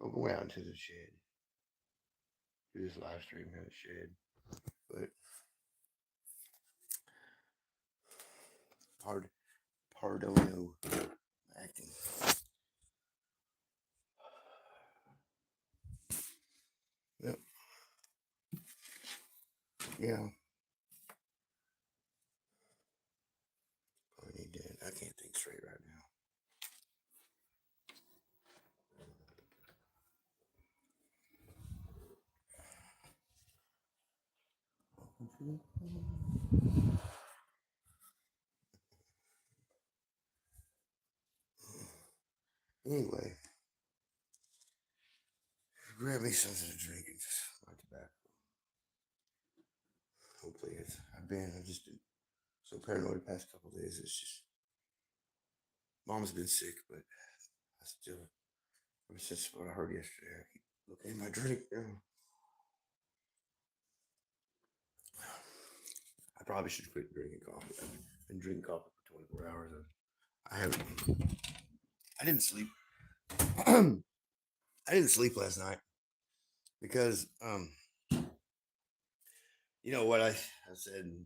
I'll go out into the shed. Do this live stream in the shed. But Pardono acting. Yep. Yeah. I need that. I can't think straight right now. Anyway, grab me something to drink and just light tobacco. Hopefully I've just been so paranoid the past couple of days. It's just, mom's been sick, but I still, ever since what I heard yesterday, I keep looking at my drink now. I probably should quit drinking coffee. I've been drinking coffee for 24 hours. I didn't sleep. I didn't sleep last night because, you know what I said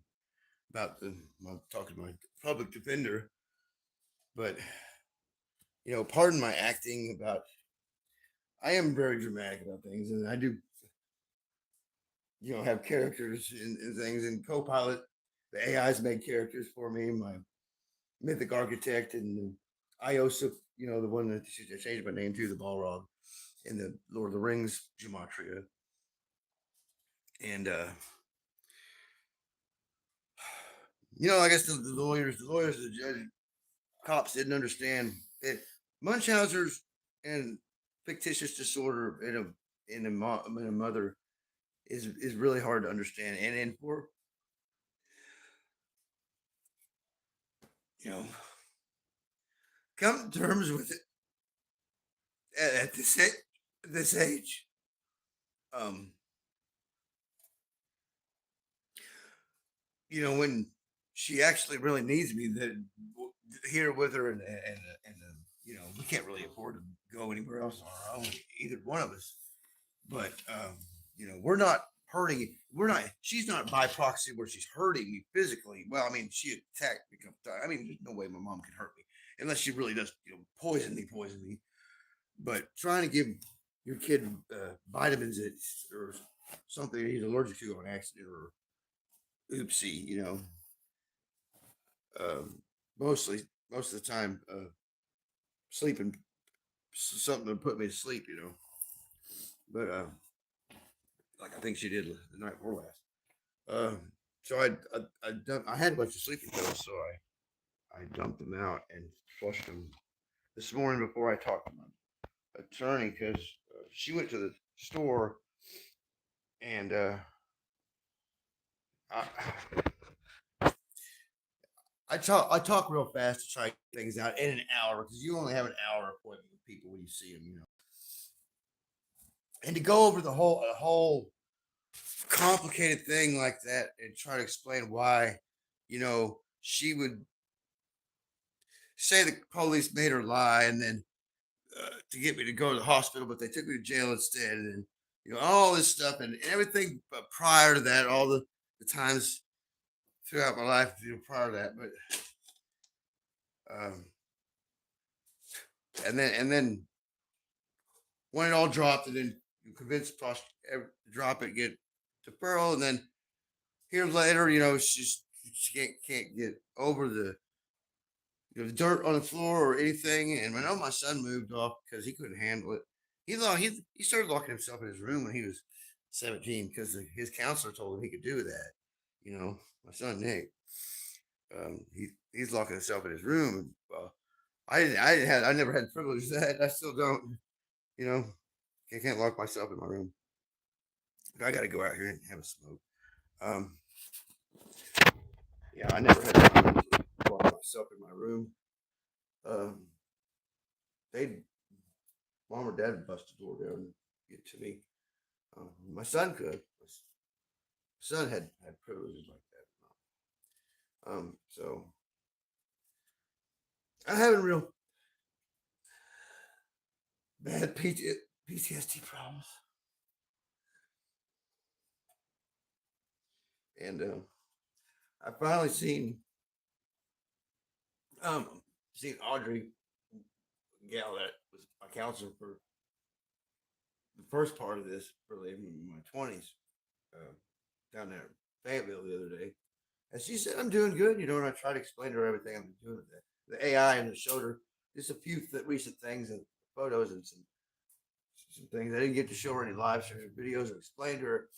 about talking to my public defender, but pardon my acting about. I am very dramatic about things, and I do, have characters and things. And Copilot, the AI's made characters for me. My Mythic Architect and Iosa, the one that I changed my name to, the Balrog, in the Lord of the Rings gematria, and I guess the lawyers, the judge, cops didn't understand that Munchausen's and fictitious disorder in a mother is really hard to understand, and for come to terms with it at this age. When she actually really needs me, that here with her, and we can't really afford to go anywhere else on our own, either one of us. But we're not hurting. We're not. She's not by proxy where she's hurting me physically. Well, I mean, she attacked me. I mean, there's no way my mom can hurt me unless she really does, poison me. But trying to give your kid vitamins or something he's allergic to on accident or oopsie, most of the time, sleeping something to put me to sleep, But like I think she did the night before last. So I had a bunch of sleeping pills, so I dumped them out and flushed them this morning before I talked to my attorney because she went to the store and I talk real fast to try things out in an hour because you only have an hour appointment with people when you see them, And to go over the whole complicated thing like that and try to explain why, she would say the police made her lie and then to get me to go to the hospital, but they took me to jail instead, and all this stuff and everything. But prior to that, all the times throughout my life, prior to that, but and then when it all dropped, and then you convinced the prosecutor to drop it, get deferral, and then here later, she can't get over the the dirt on the floor or anything. And I know my son moved off because he couldn't handle it. He started locking himself in his room when he was 17 because his counselor told him he could do that. My son Nick, he's locking himself in his room. I never had the privilege of that. I still don't. I can't lock myself in my room. I got to go out here and have a smoke. Yeah, I never had the privilege to lock myself in my room. They mom or dad would bust the door down and get to me. My son could. My son had privileges like that. So I'm having real bad PTSD problems. And I finally um seen Audrey, gal that was my counselor for the first part of this, really in my 20s, uh, down there in Fayetteville the other day. And she said, I'm doing good, and I tried to explain to her everything I've been doing with the AI, and showed her just a few recent things and photos and some things. I didn't get to show her any live streams or videos or explain to her.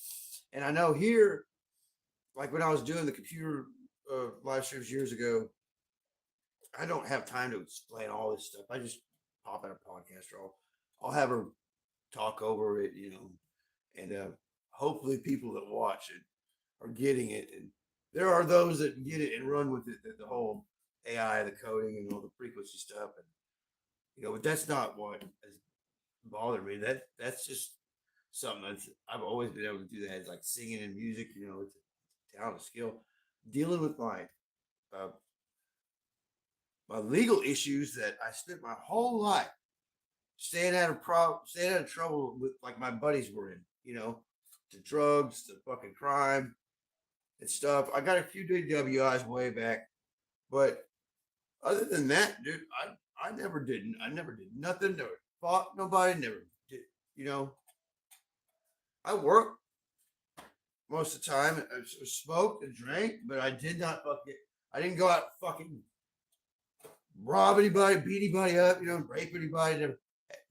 And I know here, like when I was doing the computer live streams years ago, I don't have time to explain all this stuff. I just pop out a podcast, or I'll have her talk over it, and hopefully people that watch it are getting it. And there are those that get it and run with it, the whole AI, the coding, and all the frequency stuff, and but that's not what has bothered me. That's just something I've always been able to do. That it's like singing and music. It's a talent, a skill. Dealing with uh, my legal issues that I spent my whole life staying out of trouble with, like my buddies were in, to drugs, to fucking crime and stuff. I got a few DWIs way back, but other than that, dude, I never did nothing, never fought nobody, never did, you know. I worked most of the time, I smoked and drank, but I didn't go out fucking rob anybody, beat anybody up, rape anybody.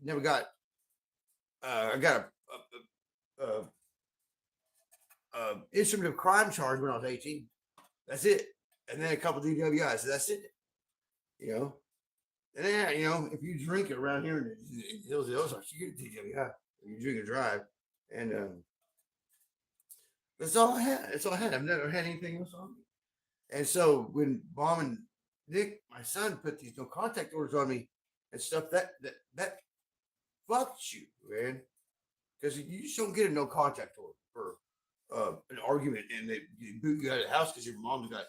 Never got. I got a instrument of crime charge when I was 18. That's it, and then a couple DWIs. So that's it. You know, and then if you drink it around here in the hills of the Ozarks, you get a DWI. You drink and drive, and that's all I had. That's all I had. I've never had anything else on me. And so when Mom and Nick, my son, put these no contact orders on me and stuff, that fucks you, man, because you just don't get a no contact order for an argument and they boot you out of the house because your mom's got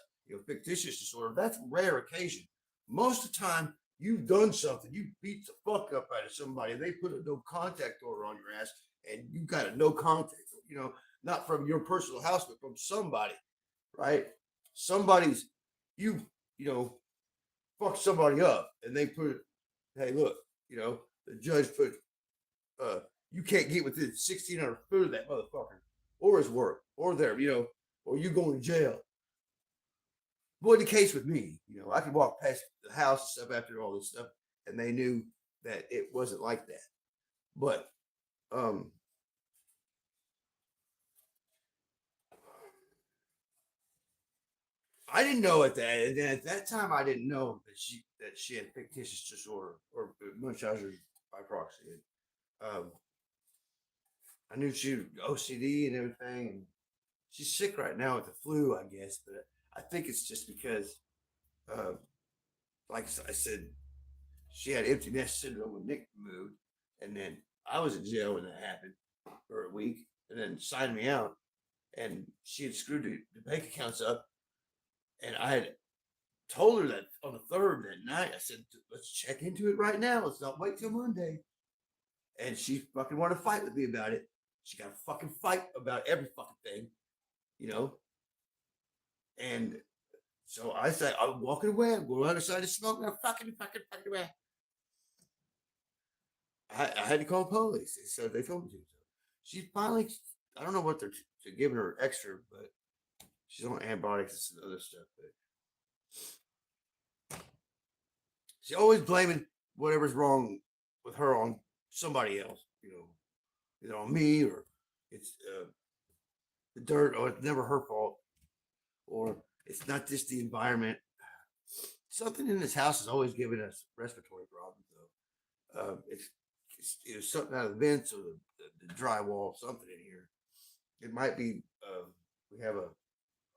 fictitious disorder. That's rare occasion. Most of the time, you've done something, you beat the fuck up out of somebody, and they put a no contact order on your ass, and you got a no contact, not from your personal house, but from somebody, right? Somebody's you fuck somebody up, and they put, hey, look, the judge put, you can't get within 1,600 foot of that motherfucker, or his work, or there, or you going to jail. Wasn't the case with me. I could walk past the house and stuff after all this stuff, and they knew that it wasn't like that. But I didn't know at that time. I didn't know that she had fictitious disorder or Munchausen by proxy. Um, I knew she had OCD and everything, and she's sick right now with the flu, I guess. But I think it's just because, uh, like I said, she had empty nest syndrome when Nick moved, and then I was in jail when that happened for a week, and then signed me out, and she had screwed the bank accounts up, and I had told her that on the third that night. I said, let's check into it right now. Let's not wait till Monday. And she fucking wanted to fight with me about it. She got to fucking fight about every fucking thing, you know? And so I said, I'm walking away. I'm going outside to smoke. I'm fucking away. I had to call the police. So they told me to. So she finally, I don't know what they're giving her extra, but she's on antibiotics and other stuff. But she's always blaming whatever's wrong with her on somebody else, either on me, or it's the dirt, or it's never her fault, or it's not just the environment. Something in this house is always giving us respiratory problems, though. It's something out of the vents or the drywall, something in here. It might be we have a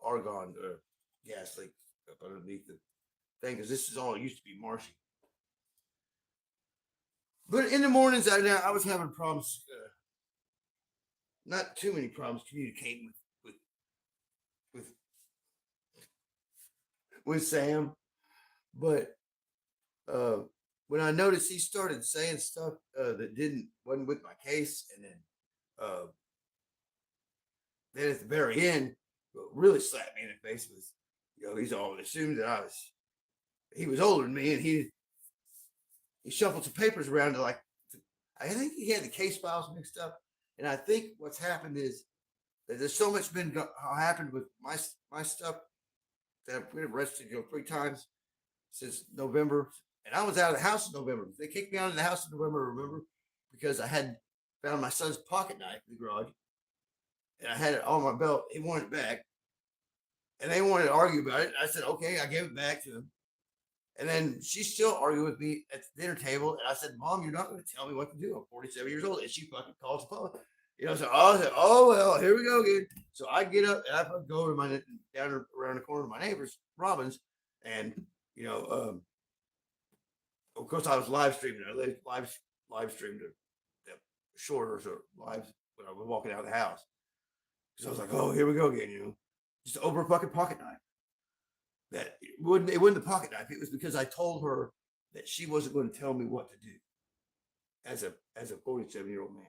argon gas leak up underneath the thing, because this is all used to be marshy. But in the mornings, I was having problems, not too many problems communicating with with Sam, but when I noticed he started saying stuff that wasn't with my case, and then at the very end, what really slapped me in the face was, he's always assumed that he was older than me, and he shuffled some papers around to I think he had the case files mixed up, and I think what's happened is that there's so much happened with my stuff that I've been arrested 3 times since November, and I was out of the house in November. They kicked me out of the house in November, remember, because I had found my son's pocket knife in the garage, and I had it on my belt. He wanted it back, and they wanted to argue about it. I said, okay, I gave it back to him. And then she still argued with me at the dinner table. And I said, Mom, you're not going to tell me what to do. I'm 47 years old. And she fucking calls the police. So I said, oh, well, here we go again. So I get up and I go to down around the corner of my neighbor's, Robin's. And, of course, I was live streaming. I live streamed the shorter lives when I was walking out of the house. Because I was like, oh, here we go again, just over a fucking pocket knife. That it wasn't the pocket knife. It was because I told her that she wasn't going to tell me what to do as a 47-year-old man.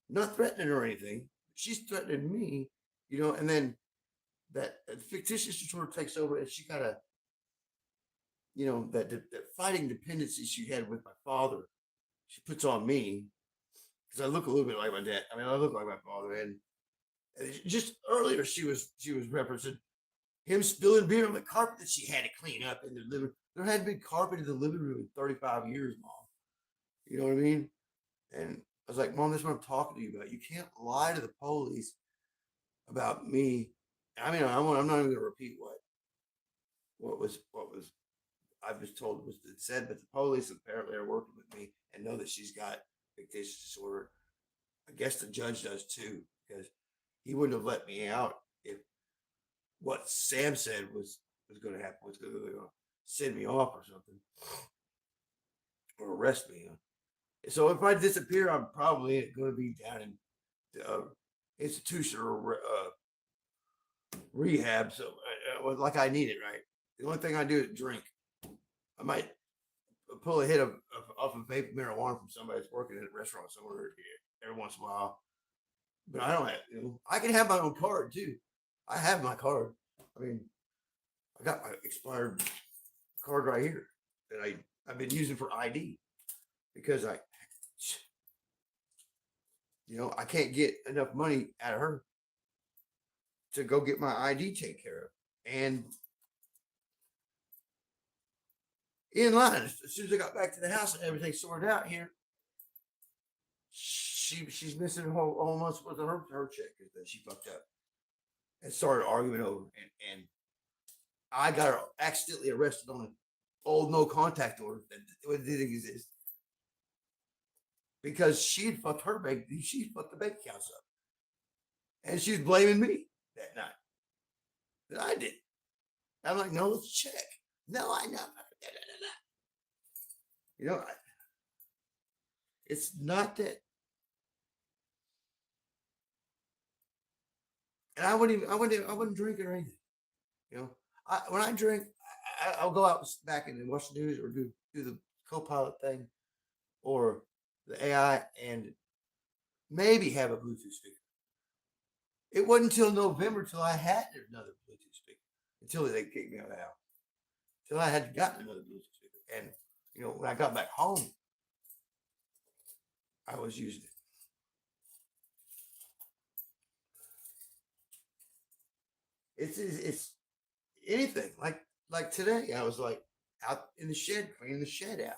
Not threatening her or anything. She's threatening me, and then that fictitious disorder takes over, and she kind of, that fighting dependency she had with my father, she puts on me because I look a little bit like my dad. I mean, I look like my father, and just earlier she was referencing him spilling beer on the carpet that she had to clean up in the living room. There hadn't been carpet in the living room in 35 years, Mom. You know what I mean? And I was like, Mom, this is what I'm talking to you about. You can't lie to the police about me. I mean, I'm not even going to repeat what was I was told was said, but the police apparently are working with me and know that she's got fictitious disorder. I guess the judge does too, because he wouldn't have let me out if what Sam said was going to happen, was going to send me off or something, or arrest me. So if I disappear, I'm probably going to be down in the institution or rehab. So like I need it, right? The only thing I do is drink. I might pull a hit off of vape marijuana from somebody that's working at a restaurant somewhere every once in a while. But I don't have, I can have my own card too. I have my card. I mean, I got my expired card right here that I've been using for ID because I can't get enough money out of her to go get my ID taken care of. And in line, as soon as I got back to the house and everything sorted out here, she's missing a whole month's worth of her check that she fucked up and started arguing over. And I got her accidentally arrested on an old no contact order that didn't exist because she'd fucked the bank accounts up, and she's blaming me that night that I did. I'm like, no, let's check. No, I know. It's not that. And I wouldn't drink or anything. When I drink, I'll go out back and watch the news or do the co-pilot thing or the AI and maybe have a Bluetooth speaker. It wasn't until November till I had another Bluetooth speaker until they kicked me out of the house. Till I had gotten another Bluetooth speaker. And, when I got back home, I was using it. It's anything like today. I was like out in the shed, cleaning the shed out.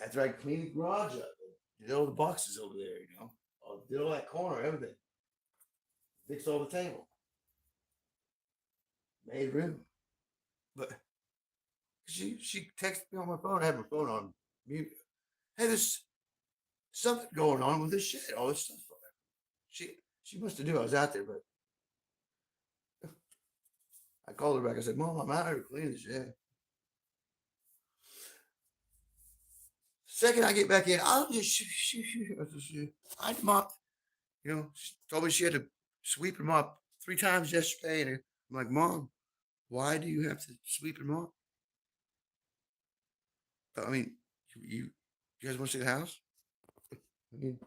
After I cleaned the garage up, did all the boxes over there, did all that corner, everything, fixed all the table, made room. But she texted me on my phone. I had my phone on mute. Hey, there's something going on with this shed. All this stuff. She must have knew I was out there, but I called her back. I said, Mom, I'm out here cleaning the shed. Second I get back in, I'll just I'd mop. She told me she had to sweep and mop 3 times yesterday. And I'm like, Mom, why do you have to sweep and mop? I mean, you guys want to see the house? I mean,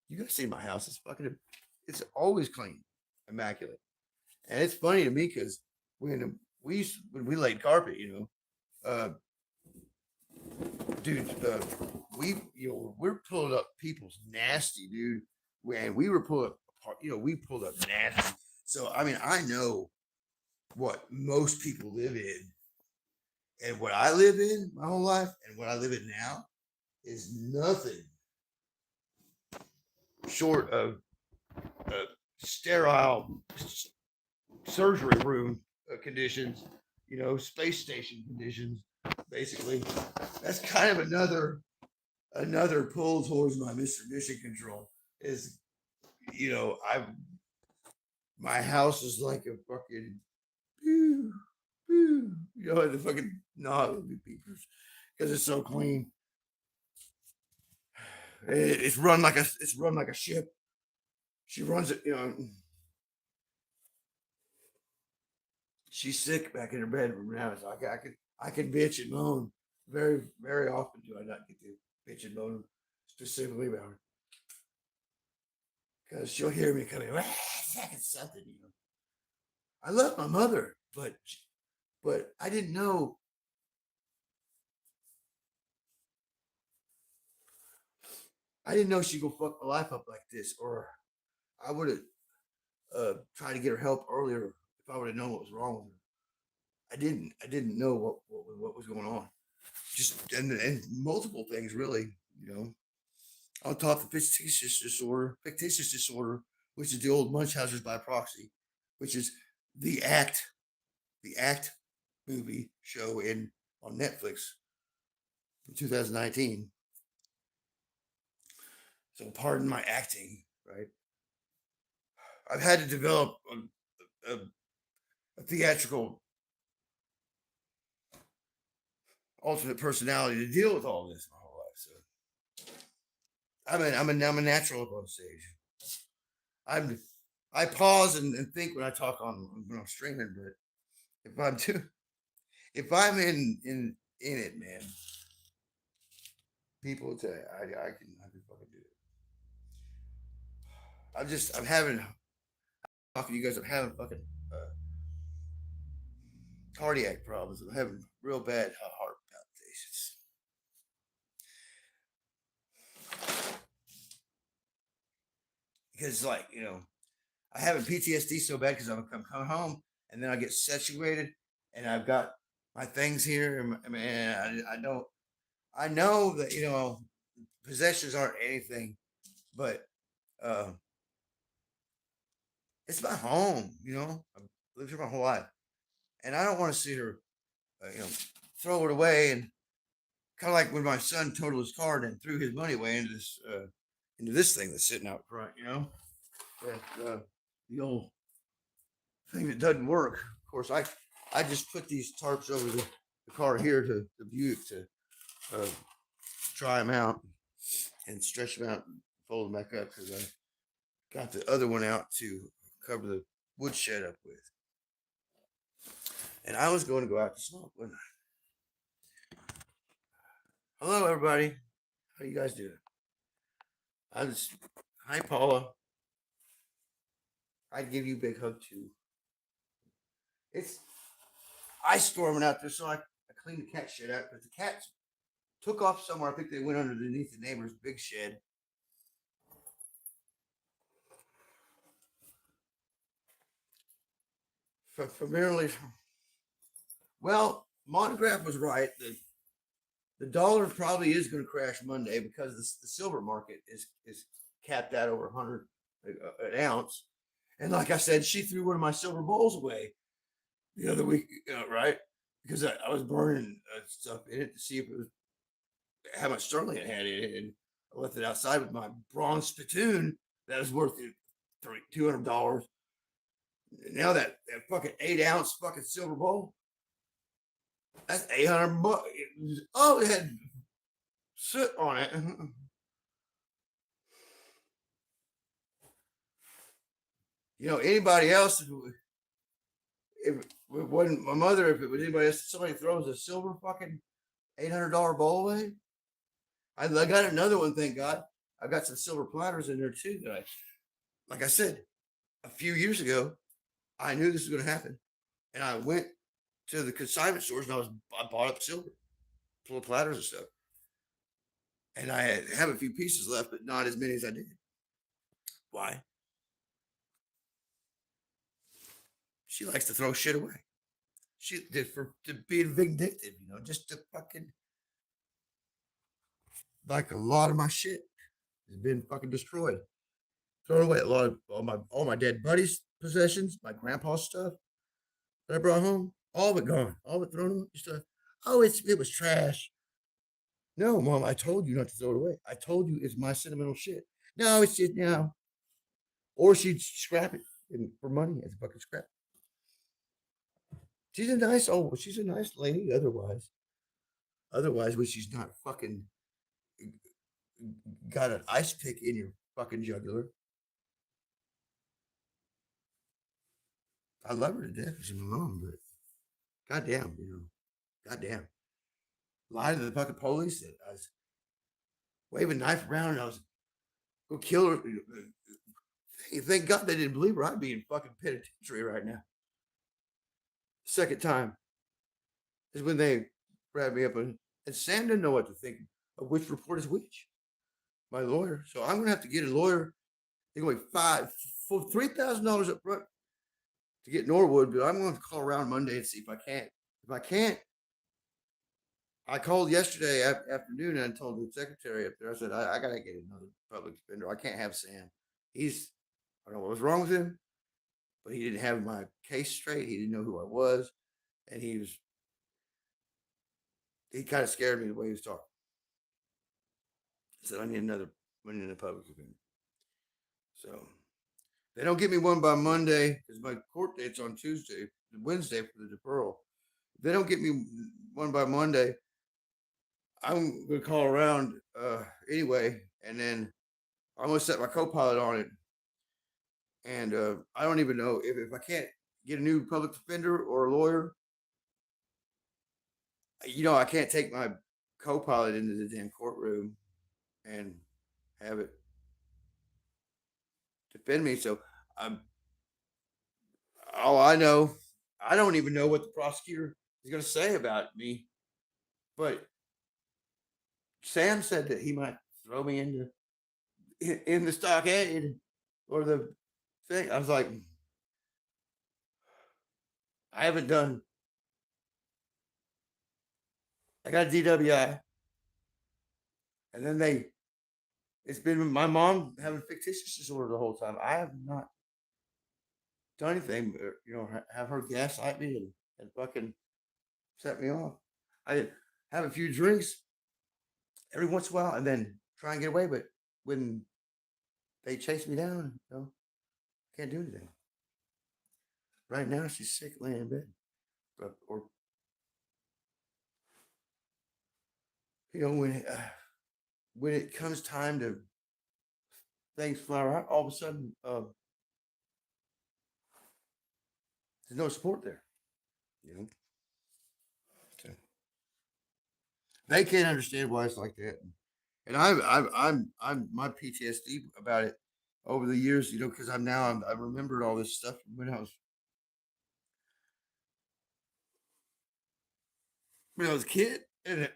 you guys see my house. It's always clean, immaculate. And it's funny to me because when we laid carpet, uh, dude, we we're pulling up people's nasty, dude. When we were pulling up, we pulled up nasty. So I mean, I know what most people live in, and what I live in my whole life, and what I live in now is nothing short of sterile surgery room conditions, space station conditions. Basically, that's kind of another pull towards my Mr. Mission Control is, I my house is like a fucking the fucking no beepers because it's so clean. It's run like a ship. She runs it, she's sick back in her bedroom now. So I can bitch and moan very very often. Do I not get to bitch and moan specifically about her because she'll hear me coming. Something. I love my mother, but I didn't know. I didn't know she'd go fuck my life up like this, or I would have tried to get her help earlier if I would have known what was wrong with her. I didn't. I didn't know what was going on. Just and multiple things really. On top of fictitious disorder, which is the old Munchausen's by proxy, which is the act, the act movie show in on Netflix from 2019. So pardon my acting, right? I've had to develop a theatrical alternate personality to deal with all this my whole life. So I'm a natural up on stage. I'm I pause and think when I talk when I'm streaming, but if I'm too if I'm in it, man, people will tell you I can fucking do it. I'm having talking to you guys. I'm having fucking uh, cardiac problems. I'm having real bad heart palpitations because like I have PTSD so bad because I'm coming home and then I get situated and I've got my things here and I don't I know that possessions aren't anything, but uh, it's my home. I've lived here my whole life, and I don't want to see her, throw it away. And kind of like when my son totaled his car and threw his money away into this thing that's sitting out front. That the old thing that doesn't work. Of course, I just put these tarps over the car here to the Buick to uh, try them out and stretch them out and fold them back up because I got the other one out to cover the woodshed up with. And I was going to go out to smoke, wasn't I? Hello, everybody. How you guys doing? Hi, Paula. I'd give you a big hug too. It's ice storming out there, so I cleaned the cat shit out, but the cats took off somewhere. I think they went underneath the neighbor's big shed. Familiarly, well, Monograph was right. The dollar probably is going to crash Monday because the silver market is capped at over 100 an ounce. And like I said, she threw one of my silver bowls away the other week, right? Because I was burning stuff in it to see if it was how much sterling it had in it, and I left it outside with my bronze spittoon that was worth $200. Now that fucking 8 ounce fucking silver bowl, that's $800. Oh, it had soot on it. Anybody else, if it wasn't my mother, if it was anybody else, somebody throws a silver fucking $800 bowl away. I got another one, thank God. I've got some silver platters in there too. That like I said, a few years ago, I knew this was going to happen, and I went to the consignment stores and I bought up silver, full of platters and stuff, and I have a few pieces left, but not as many as I did. Why? She likes to throw shit away. She did to be vindictive, just to fucking like a lot of my shit has been fucking destroyed. Thrown away a lot of all my dead buddies' possessions, my grandpa's stuff that I brought home, all of it gone, all of it thrown away. Stuff. Oh, it was trash. No, mom, I told you not to throw it away. I told you it's my sentimental shit. No, it's just or she'd scrap it for money as a fucking scrap. She's a nice lady. Otherwise, when she's not fucking got an ice pick in your fucking jugular. I love her to death. She's my mom, but goddamn, goddamn. Lied to the fucking police that I was waving a knife around and I was gonna kill her. Thank God they didn't believe her. I'd be in fucking penitentiary right now. Second time is when they grabbed me up and Sam didn't know what to think of which report is which. My lawyer. So I'm gonna have to get a lawyer. They're going for $3,000 up front to get Norwood, but I'm going to call around Monday and see if I can't. If I can't, I called yesterday afternoon and I told the secretary up there, I said, I got to get another public defender. I can't have Sam. I don't know what was wrong with him, but he didn't have my case straight. He didn't know who I was. And he kind of scared me the way he was talking. I said, I need another public defender. So they don't get me one by Monday because my court date's on Wednesday for the deferral. If they don't get me one by Monday, I'm going to call around anyway, and then I'm going to set my co-pilot on it. And I don't even know if I can't get a new public defender or a lawyer, I can't take my co-pilot into the damn courtroom and have it defend me. So all I know, I don't even know what the prosecutor is going to say about me, but Sam said that he might throw me in the stockade or the thing. I was like, I haven't done. I got a DWI, and then it's been my mom having fictitious disorder the whole time. I have not done anything, have her gaslight me and fucking set me off. I have a few drinks every once in a while and then try and get away, but when they chase me down, I can't do anything. Right now, she's sick, laying in bed. Or when it comes time to things fly out, all of a sudden, there's no support there. So they can't understand why it's like that. And I'm my PTSD about it over the years, because I remembered all this stuff when I was a kid, and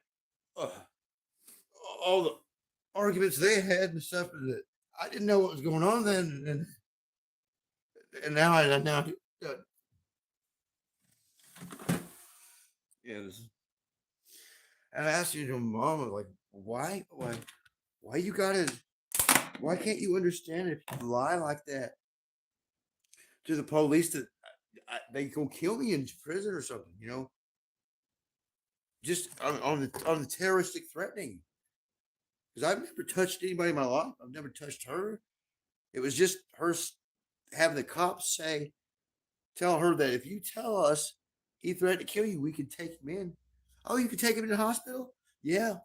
all the arguments they had and stuff that I didn't know what was going on then, and now I yes. And I asked Mom, like, why can't you understand if you lie like that to the police that they gonna kill me in prison or something, just on the terroristic threatening. Because I've never touched anybody in my life. I've never touched her. It was just her having the cops tell her that if you tell us he threatened to kill you, we can take him in. Oh, you can take him to the hospital? Yeah.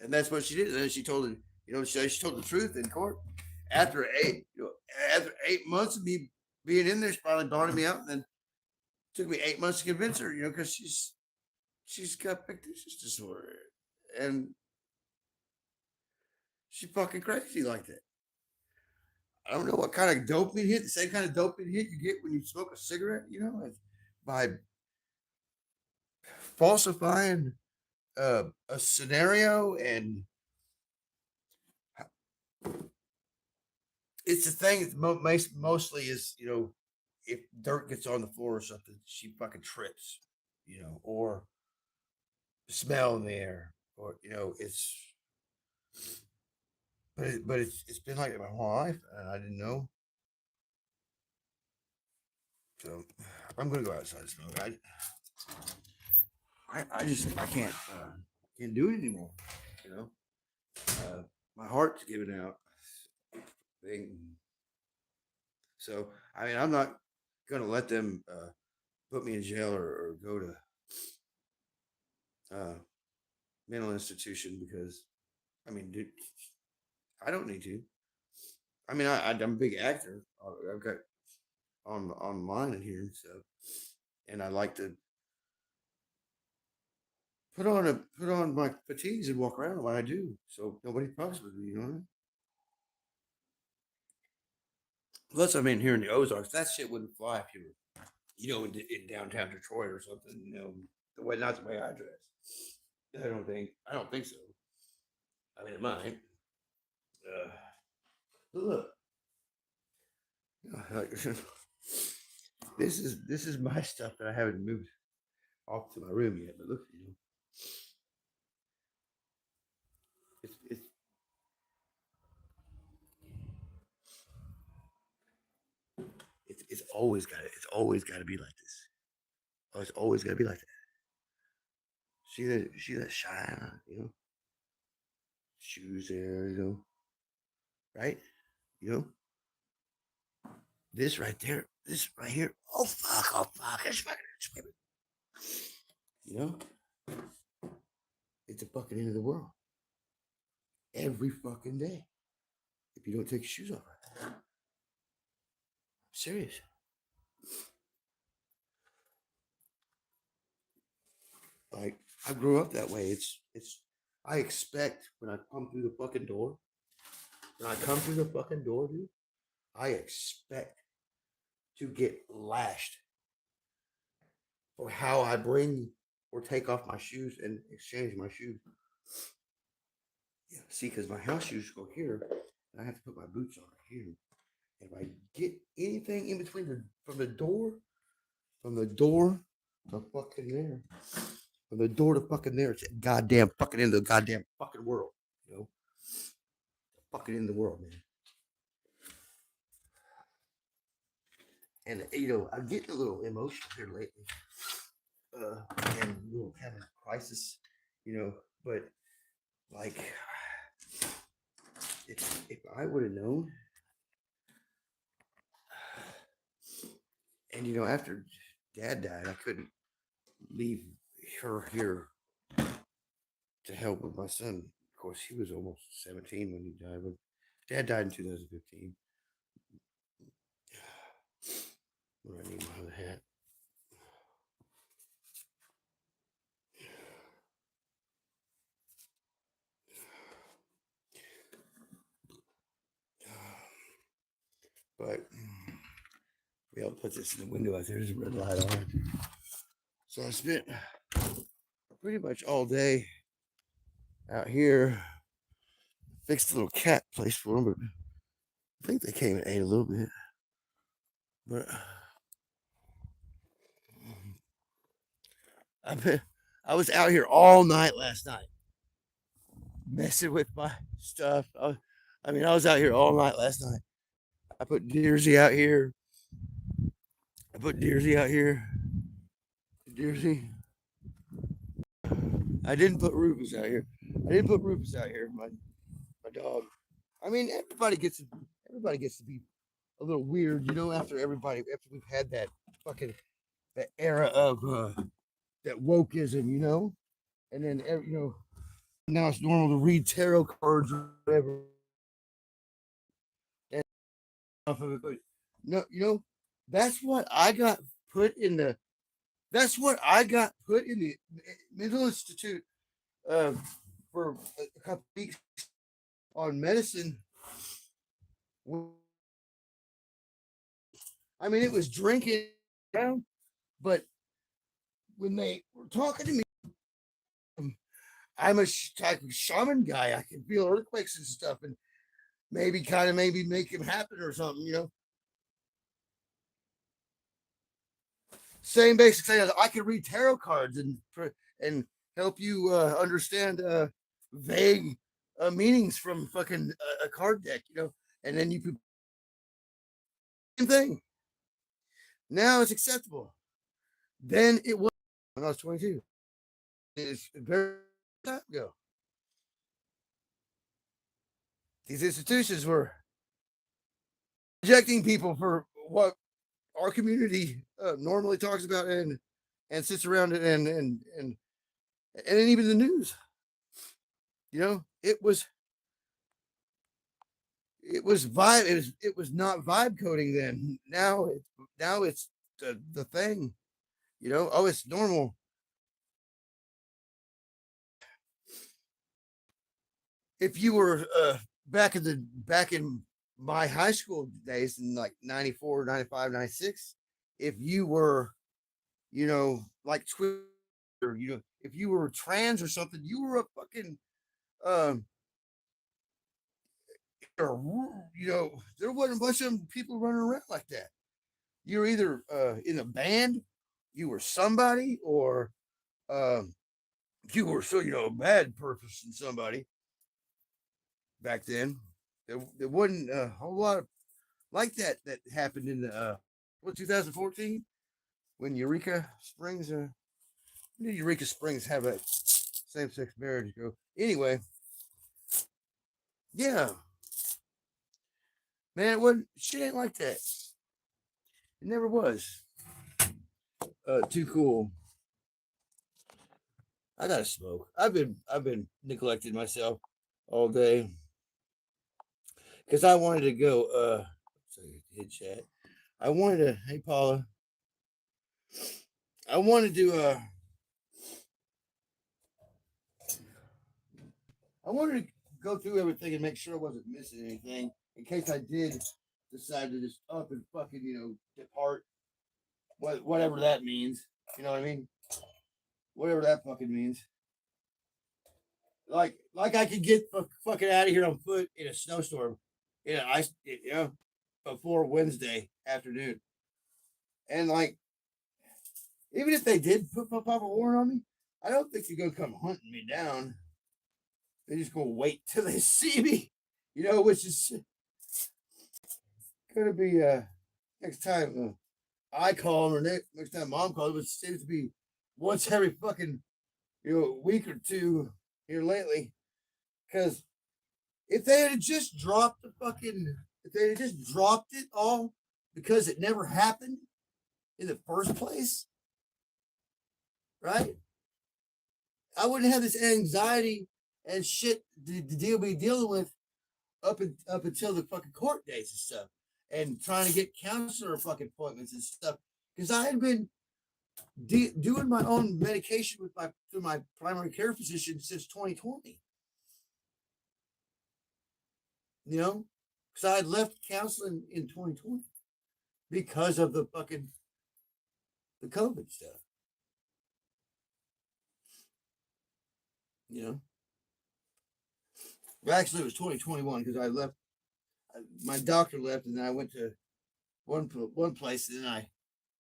And that's what she did. And then she told him, she told the truth in court. After 8 months of me being in there, she finally bonded me out. And then it took me 8 months to convince her, because she's got fictitious disorder, and she's fucking crazy like that. I don't know what kind of dopamine hit, the same kind of dopamine hit you get when you smoke a cigarette, by falsifying a scenario. And it's the thing that mostly is, if dirt gets on the floor or something, she fucking trips, or the smell in the air, or, it's been like that my whole life, and I didn't know. So I'm gonna go outside and smoke. I can't do it anymore. You know, my heart's giving out. Thing. So I mean, I'm not gonna let them put me in jail or go to uh, mental institution because I mean, dude, I don't need to. I mean, I'm a big actor. I've got online in here, so and I like to put on my fatigues and walk around when I do, so nobody fucks with me. You know what I mean? Plus, I'm in here in the Ozarks. That shit wouldn't fly if you were, in downtown Detroit or something. Not the way I dress. I don't think so. I mean, it might. But look, this is my stuff that I haven't moved off to my room yet. But look, it's it's always got to be like this. Oh, it's always got to be like that. See that shine, shoes there, right? You know, this right there, this right here. Oh fuck, it's fucking. You know, it's the fucking end of the world every fucking day if you don't take your shoes off. I'm serious. Like I grew up that way. It's. I expect when I come through the fucking door. When I come through the fucking door, dude, I expect to get lashed for how I bring or take off my shoes and exchange my shoes. Yeah, see, because my house shoes go here, and I have to put my boots on right here. If I get anything in between from the door to fucking there, from the door to fucking there, it's goddamn fucking in the goddamn fucking world, fucking in the world, man. And I'm getting a little emotional here lately, and a little having a crisis, but like if I would have known, and after Dad died, I couldn't leave her here to help with my son. Of course, he was almost 17 when he died, but Dad died in 2015. Where I need my other hat. But I'll put this in the window out there. There's a red light on. So I spent pretty much all day out here. Fixed a little cat place for them, but I think they came and ate a little bit. But I was out here all night last night, messing with my stuff. I was out here all night last night. I put Deersy out here. Deersy. I didn't put Rufus out here. My dog. I mean, everybody gets to be a little weird, after we've had that fucking that era of that wokeism, and then now it's normal to read tarot cards or whatever. And off of it, but no, that's what I got put in the That's what I got put in the mental institute uh, for a couple weeks on medicine. I mean, it was drinking down, but when they were talking to me, I'm a type of shaman guy. I can feel earthquakes and stuff, and maybe kind of maybe make them happen or something. Same basic thing. I can read tarot cards and help you understand vague meanings from fucking a card deck. And then you could same thing. Now it's acceptable. Then it was when I was 22. It's a very time ago. These institutions were rejecting people for what our community normally talks about and sits around it and even the news. It was vibe. It was not vibe coding then. Now it's the thing. Oh, it's normal. If you were back in my high school days in like 94, 95, 96, if you were, like Twitter, if you were trans or something, you were a fucking um there wasn't a bunch of people running around like that. You were either in a band, you were somebody, or um you were so a bad person somebody back then. There wasn't a whole lot of like that happened in the 2014 when Eureka Springs when did Eureka Springs have a same sex marriage go anyway. Yeah, man, it wasn't shit ain't like that. It never was. Too cool. I gotta smoke. I've been neglecting myself all day because I wanted to go. So hit chat. I wanted to. Hey Paula. I wanted to. I wanted to go through everything and make sure I wasn't missing anything in case I did decide to just up and fucking depart. Whatever that means. You know what I mean? Whatever that fucking means. Like I could get fucking out of here on foot in a snowstorm, ice, before Wednesday afternoon, and like even if they did pop a warrant on me, I don't think they're gonna come hunting me down. They're just gonna wait till they see me, which is gonna be next time I call them or next time Mom calls, which seems to be once every fucking week or two here lately, because if they had just dropped if they had just dropped it all because it never happened in the first place, right? I wouldn't have this anxiety and shit to be dealing with up until the fucking court dates and stuff, and trying to get counselor fucking appointments and stuff, because I had been doing my own medication through my primary care physician since 2020. Because I had left counseling in 2020 because of the COVID stuff. Well, actually, it was 2021 because I left. My doctor left, and then I went to one place, and then I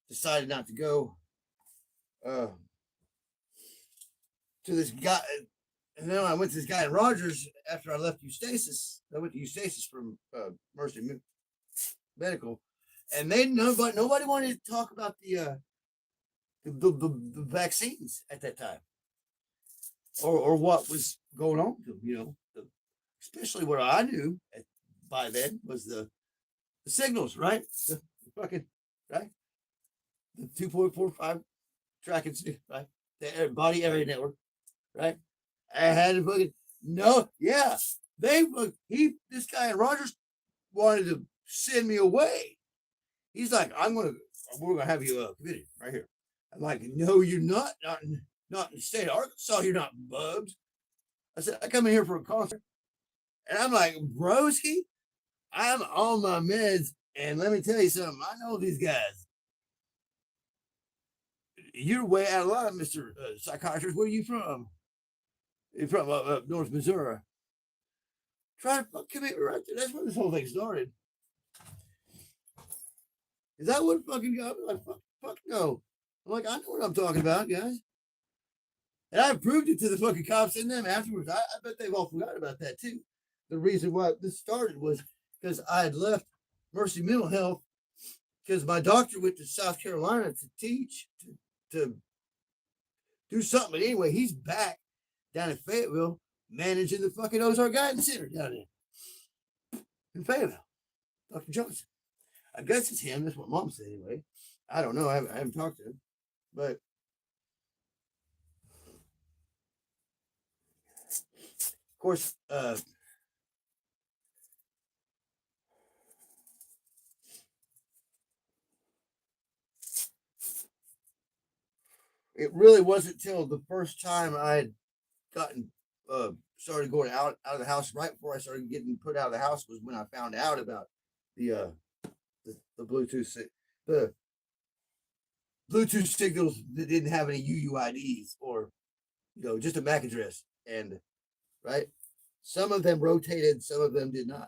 decided not to go to this guy. And then I went to this guy in Rogers after I left Eustasis. I went to Eustasis from Mercy Medical, and nobody wanted to talk about the vaccines at that time, or what was going on with them. Especially what I knew by then was the signals, right? The fucking right, the 2.45 tracking, right? The body area network, right? I had to fucking no, yeah. This guy at Rogers wanted to send me away. He's like, we're gonna have you committed right here. I'm like, no, you're not. Not in the state of Arkansas. You're not Bubs. I said, I come in here for a concert. And I'm like, broski, I'm on my meds. And let me tell you something. I know these guys. You're way out of line, Mr. Psychiatrist. Where are you from? You're from North Missouri. Try to commit me right there. That's where this whole thing started. Is that what fucking got me? Like, fuck no. I'm like, I know what I'm talking about, guys. And I proved it to the fucking cops and them afterwards. I bet they've all forgot about that too. The reason why this started was because I had left Mercy Mental Health because my doctor went to South Carolina to teach, to do something. But anyway, he's back down in Fayetteville managing the fucking Ozark Guidance Center down there in Fayetteville. Dr. Johnson. I guess it's him. That's what Mom said anyway. I don't know. I haven't talked to him. But of course, it really wasn't till the first time I had gotten started going out of the house. Right before I started getting put out of the house was when I found out about the Bluetooth the Bluetooth signals that didn't have any UUIDs or just a MAC address. And right, some of them rotated, some of them did not.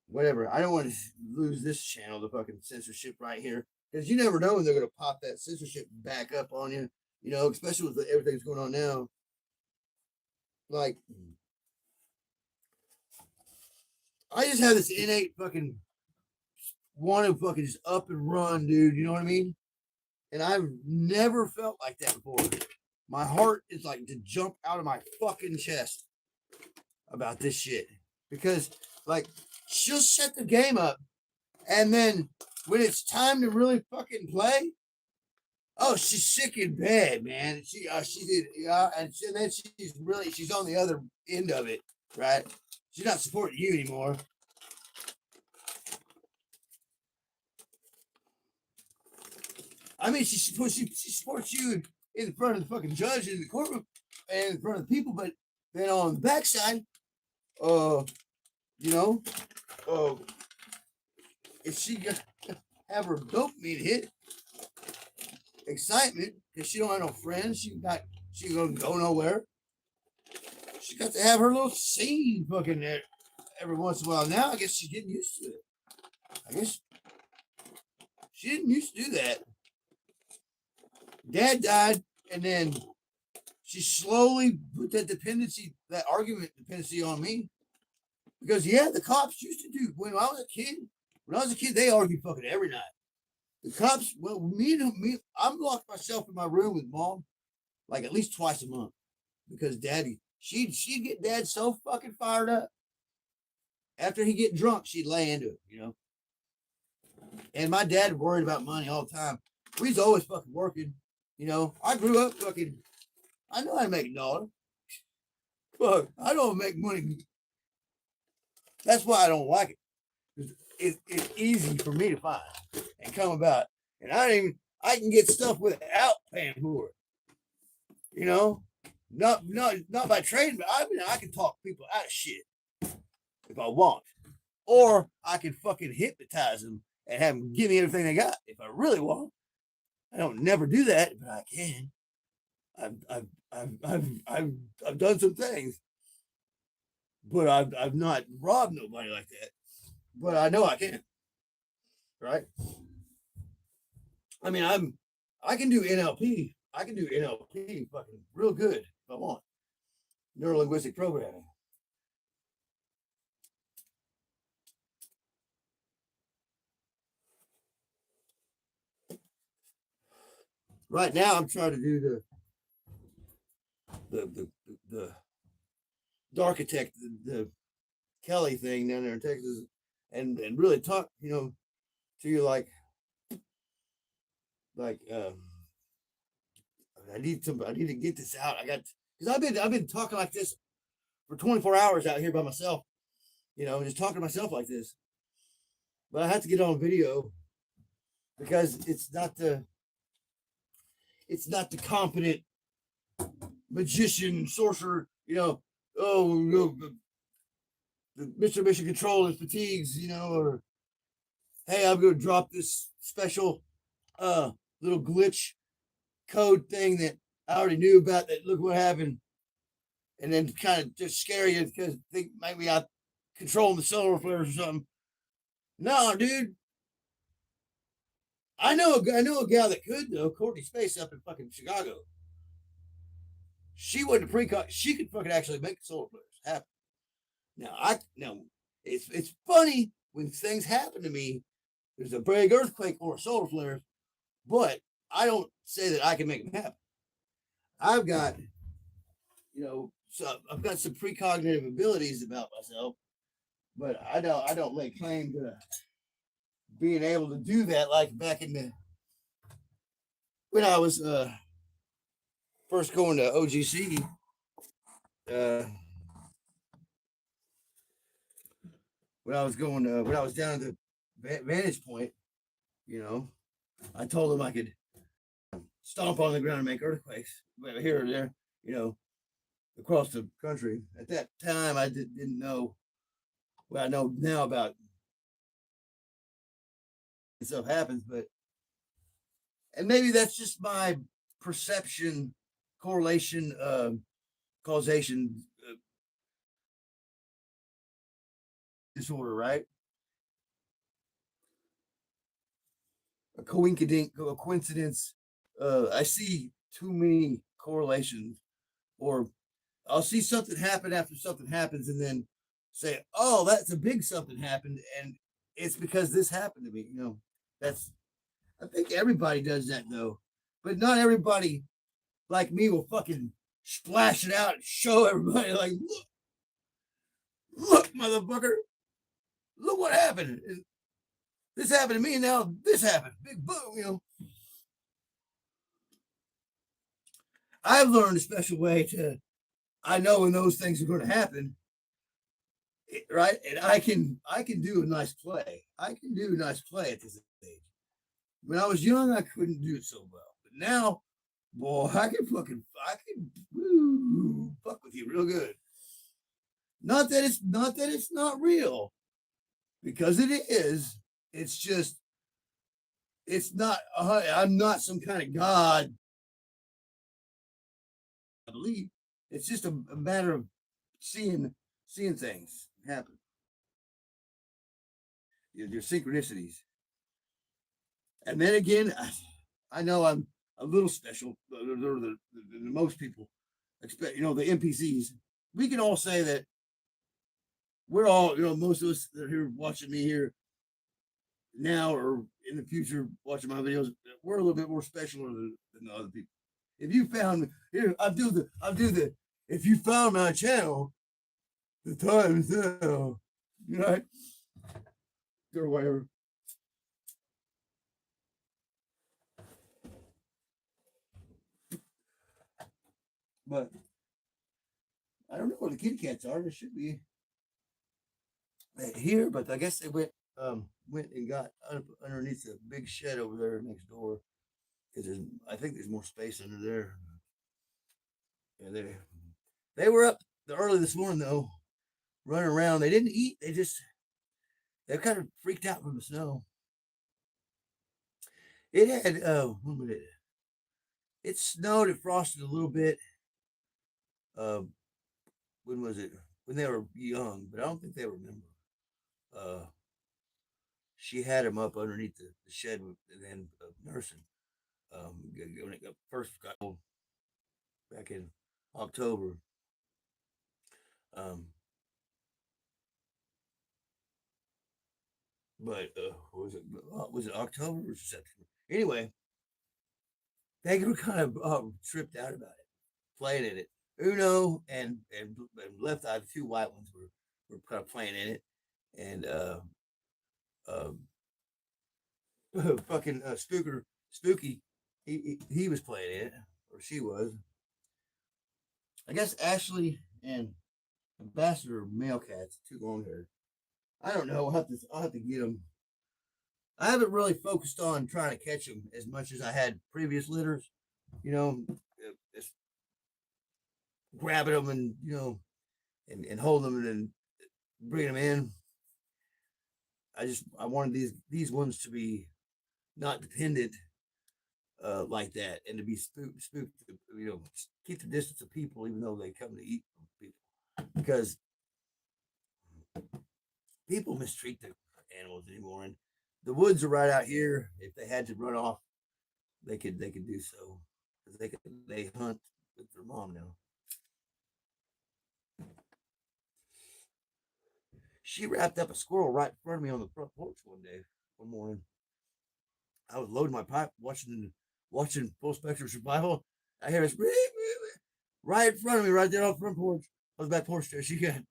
Whatever. I don't want to lose this channel to fucking censorship right here because you never know when they're going to pop that censorship back up on you. Especially with everything's going on now. Like, I just have this innate fucking want to fucking just up and run, dude. You know what I mean? And I've never felt like that before. My heart is like to jump out of my fucking chest about this shit because, like, she'll set the game up, and then when it's time to really fucking play, oh, she's sick in bed, man. She did, and then she's on the other end of it, right? She's not supporting you anymore. I mean, she supports you in front of the fucking judge in the courtroom and in front of the people, but then on the backside, if she have her dopamine hit, excitement, because she don't have no friends, she gonna go nowhere. She got to have her little scene fucking there every once in a while. Now I guess she's getting used to it. I guess she didn't used to do that. Dad died, and then she slowly put that argument dependency on me. Because the cops used to do when I was a kid, they argued fucking every night. The cops, well, me, I'm locked myself in my room with Mom like at least twice a month because Daddy, she'd get Dad so fucking fired up. After he get drunk, she'd lay into it, And my dad worried about money all the time. We's always fucking working. I grew up fucking. I know how to make a dollar. Fuck, I don't make money. That's why I don't like it. It's easy for me to find and come about, and I can get stuff without paying for it. Not by trading, but I can talk people out of shit if I want, or I can fucking hypnotize them and have them give me everything they got if I really want. I don't never do that, but I can. I've done some things, but I've not robbed nobody like that. But I know I can, right? I mean, I can do NLP. I can do NLP fucking real good if I want. Neuro-linguistic programming. Right now, I'm trying to do the architect, the Kelly thing down there in Texas, and really talk, to you like I need to get this out. Because I've been talking like this for 24 hours out here by myself, just talking to myself like this. But I have to get on video because it's not the competent magician sorcerer, oh, the Mr. Mission Control is fatigues, or hey, I'm going to drop this special little glitch code thing that I already knew about. That look what happened, and then kind of just scare you because think maybe I controlling the solar flares or something. No, dude. I know a gal that could though. Courtney Space up in fucking Chicago. She wasn't a precog. She could fucking actually make solar flares happen. Now it's funny when things happen to me. There's a big earthquake or a solar flare, but I don't say that I can make them happen. I've got, so I've got some precognitive abilities about myself, but I don't lay claim to being able to do that like back in the when I was first going to OGC. Uh, when I was down at the vantage point, you know, I told them I could stomp on the ground and make earthquakes here or there, you know, across the country. At that time, I didn't know what I know now about stuff happens, but and maybe that's just my perception, correlation, causation disorder, right? A coincidence. I see too many correlations, or I'll see something happen after something happens, and then say, "Oh, that's a big something happened," and it's because this happened to me. That's I think everybody does that though, but not everybody like me will fucking splash it out and show everybody like, look, motherfucker, look what happened. This happened to me, and now this happened. Big boom. I've learned a special way to. I know when those things are going to happen, right? And I can do a nice play. I can do a nice play at this age. When I was young, I couldn't do it so well, but now, boy, I can fuck with you real good. Not that it's not real, because it is. It's just it's not. I'm not some kind of god. I believe it's just a matter of seeing things happen. Your synchronicities, and then again, I know I'm a little special than most people. Expect the NPCs. We can all say that we're all most of us that are here watching me here now or in the future watching my videos. We're a little bit more special than the other people. If you found here, I do the. If you found my channel, the time is now, right? Or whatever. But I don't know where the kitty cats are. They should be here, but I guess they went and got underneath the big shed over there next door because I think there's more space under there. Yeah, they were up early this morning though, running around. They didn't eat. They kind of freaked out from the snow. It had when was it? It snowed. It frosted a little bit. Uh, when was it? When they were young, but I don't think they remember. Uh, she had him up underneath the shed and then nursing. When it first got back in October. Um, but was it October or September? Anyway, they were kind of tripped out about it, playing in it. Uno and Left Eye, the two white ones were kind of playing in it, and uh, fucking Spooky, he was playing in it, or she was. I guess Ashley and Ambassador male cats, two long hair. I don't know. I'll have to get them. I haven't really focused on trying to catch them as much as I had previous litters. You know, just grabbing them and and holding them and bringing them in. I wanted these ones to be not dependent like that, and to be spooked. Keep the distance of people, even though they come to eat from people, because people mistreat the animals anymore. And the woods are right out here. If they had to run off, they could do so, because they hunt with their mom now. She wrapped up a squirrel right in front of me on the front porch one morning. I was loading my pipe, watching Full Spectrum Survival. I hear this right in front of me, right there on the front porch. On the back porch there. She got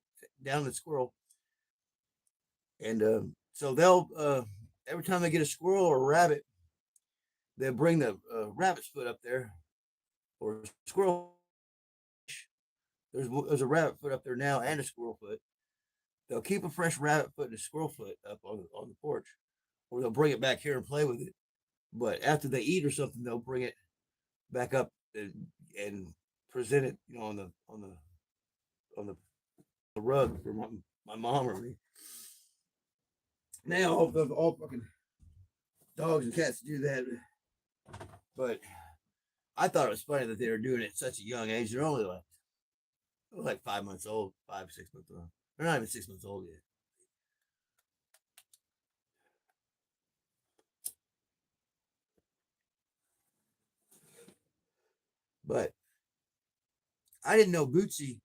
down the squirrel. And so they'll, every time they get a squirrel or a rabbit, they'll bring the rabbit's foot up there, or squirrel. There's a rabbit foot up there now and a squirrel foot. They'll keep a fresh rabbit foot and a squirrel foot up on the porch, or they'll bring it back here and play with it. But after they eat or something, they'll bring it back up and present it, on the rug for my mom or me. Now all fucking dogs and cats do that, but I thought it was funny that they were doing it at such a young age. They're only like 5 months old, 5 6 months old. They're not even 6 months old yet. But I didn't know Bootsy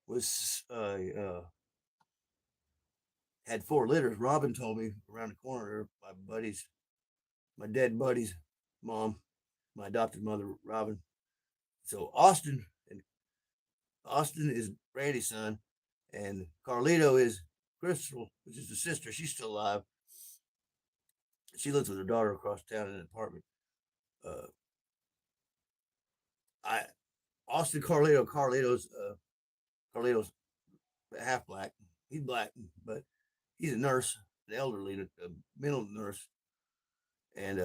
was had 4 litters. Robin told me around the corner. My dead buddy's mom, my adopted mother, Robin. So Austin is Randy's son, and Carlito is Crystal, which is the sister. She's still alive. She lives with her daughter across town in an apartment. Uh, I Austin Carlito's half black. He's black, but he's a nurse, an elderly, a mental nurse, and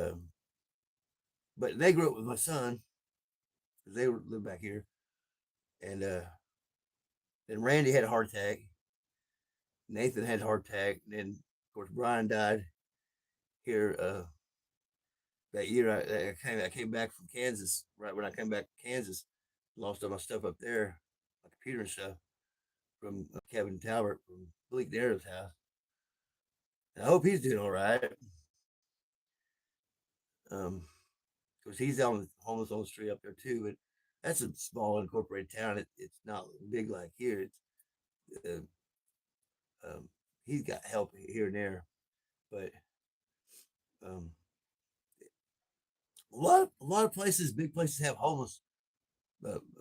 but they grew up with my son because they live back here, and then Randy had a heart attack. Nathan had a heart attack, and then of course Brian died here that year. I came back from Kansas. Right when I came back to Kansas, lost all my stuff up there, my computer and stuff, from Kevin Talbert from Bleak Narrative's house. And I hope he's doing all right. Because he's on homeless on the street up there too. But that's a small unincorporated town. It's not big like here. He's got help here and there, but um, a lot of places, big places have homeless.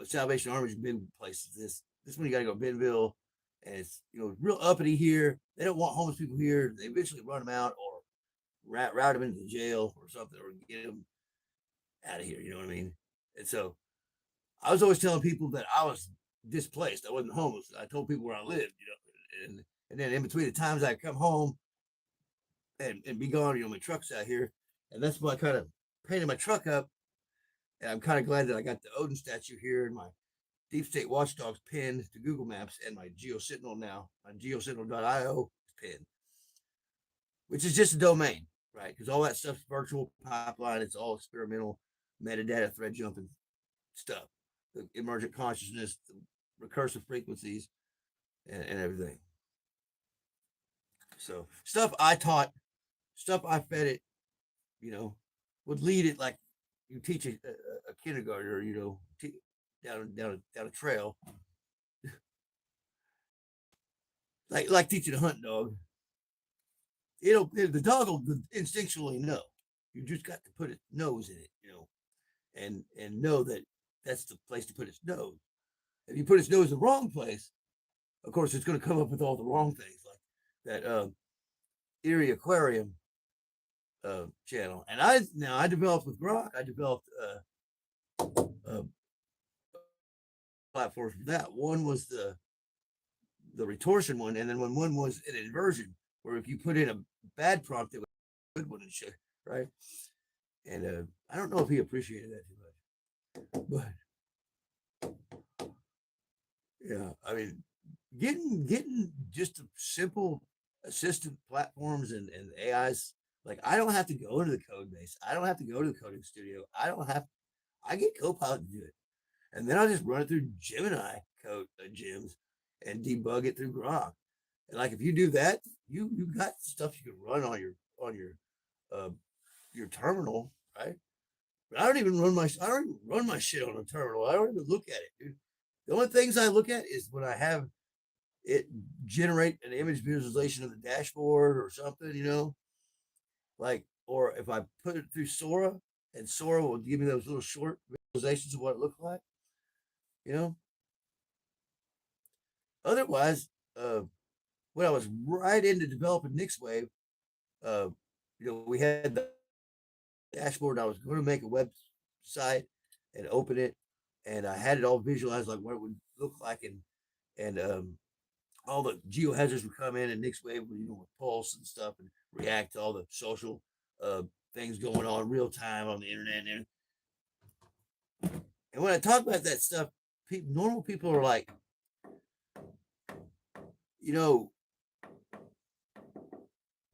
Salvation Army's big places. This one you got to go to Bentonville, and it's real uppity here. They don't want homeless people here. They eventually run them out or route them into jail or something, or get them out of here. You know what I mean? And so I was always telling people that I was displaced. I wasn't homeless. I told people where I lived. And then in between the times I come home and be gone, my truck's out here, and that's why I kind of painted my truck up. And I'm kind of glad that I got the Odin statue here and my Deep State Watchdogs pinned to Google Maps, and my GeoSentinel now, my geosentinel.io pinned, which is just a domain, right? Because all that stuff's virtual pipeline. It's all experimental metadata thread jumping stuff, the emergent consciousness, the recursive frequencies, and everything. So stuff I taught, stuff I fed it, would lead it like you teach a kindergartner, down a trail, like teaching a hunt dog. The dog will instinctually know. You just got to put its nose in it, and know that that's the place to put its nose. If you put its nose in the wrong place, of course, it's going to come up with all the wrong things, like that Erie Aquarium channel. And I developed with Grok. I developed platforms for that. One was the retortion one, and then one was an inversion, where if you put in a bad prompt, it would good one and shit, right? And I don't know if he appreciated that too much, but yeah, I mean, getting just simple assistant platforms and AIs. Like I don't have to go to the code base. I don't have to go to the coding studio. I don't have. I get Copilot to do it, and then I'll just run it through Gemini code gems and debug it through Grok. And like if you do that, you got stuff you can run on uh your terminal, right? But I don't even run my shit on a terminal. I don't even look at it, dude. The only things I look at is when I have it generate an image visualization of the dashboard or something, like, or if I put it through Sora and Sora will give me those little short visualizations of what it looked like, you know. Otherwise, when I was right into developing Nixwave, uh, we had the dashboard. And I was going to make a website and open it, and I had it all visualized like what it would look like, and all the geohazards would come in, and Nixwave would with Pulse and stuff and react to all the social uh, things going on real time on the internet. And when I talk about that stuff, normal people are like, you know,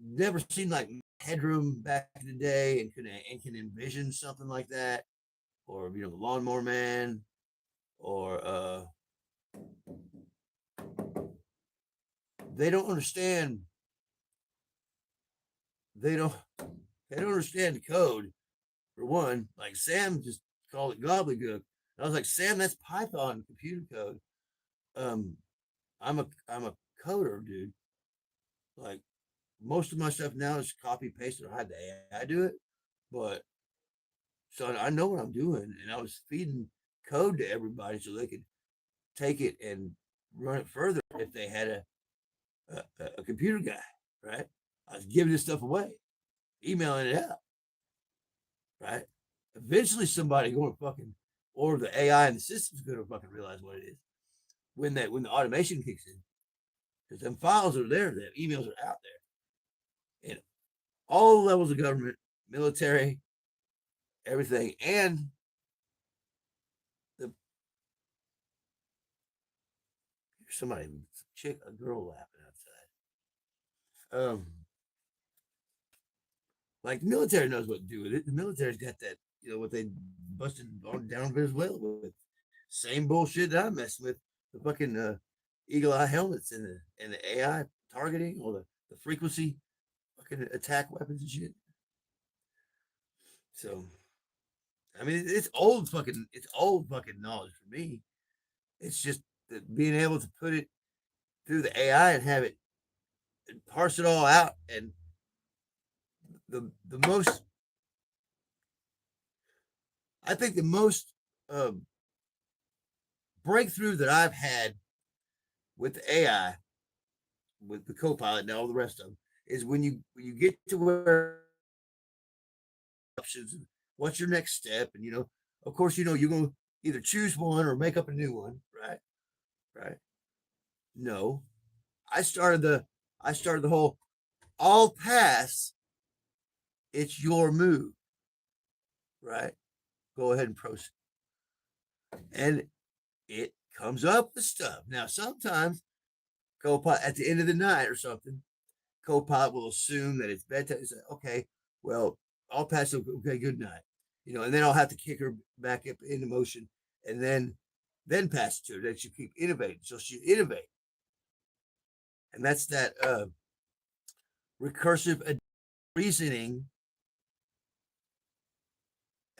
never seen like Headroom back in the day and can envision something like that, or the Lawnmower Man, or they don't understand. They don't. They don't understand the code. For one, like Sam just called it gobbledygook. And I was like, Sam, that's Python computer code. Um, I'm a coder, dude. Like most of my stuff now is copy pasted or had the AI do it, but so I know what I'm doing, and I was feeding code to everybody so they could take it and run it further if they had a computer guy, right? I was giving this stuff away, emailing it out, right? Eventually, somebody going to fucking, or the AI and the system's going to fucking realize what it is when the automation kicks in, because them files are there, the emails are out there, and all levels of government, military, everything, and the somebody, chick, a girl laughing outside. Like the military knows what to do with it. The military's got that, what they busted on down Venezuela with. Same bullshit that I messed with. The fucking eagle eye helmets and the AI targeting or the frequency fucking attack weapons and shit. So I mean, it's old fucking knowledge for me. It's just that being able to put it through the AI and have it and parse it all out. And the most, I think the most um, breakthrough that I've had with the AI, with the Copilot and all the rest of them, is when you get to where options and what's your next step, and of course, you're gonna either choose one or make up a new one, right? Right? No, I started the I started the whole all pass. It's your move, right? Go ahead and proceed, and it comes up with stuff. Now, sometimes Copilot at the end of the night or something, Copilot will assume that it's bedtime. It's like, okay, well, I'll pass. Okay, good night. And then I'll have to kick her back up into motion, and then pass it to her. Then she keep innovating. So she innovate, and that's that recursive reasoning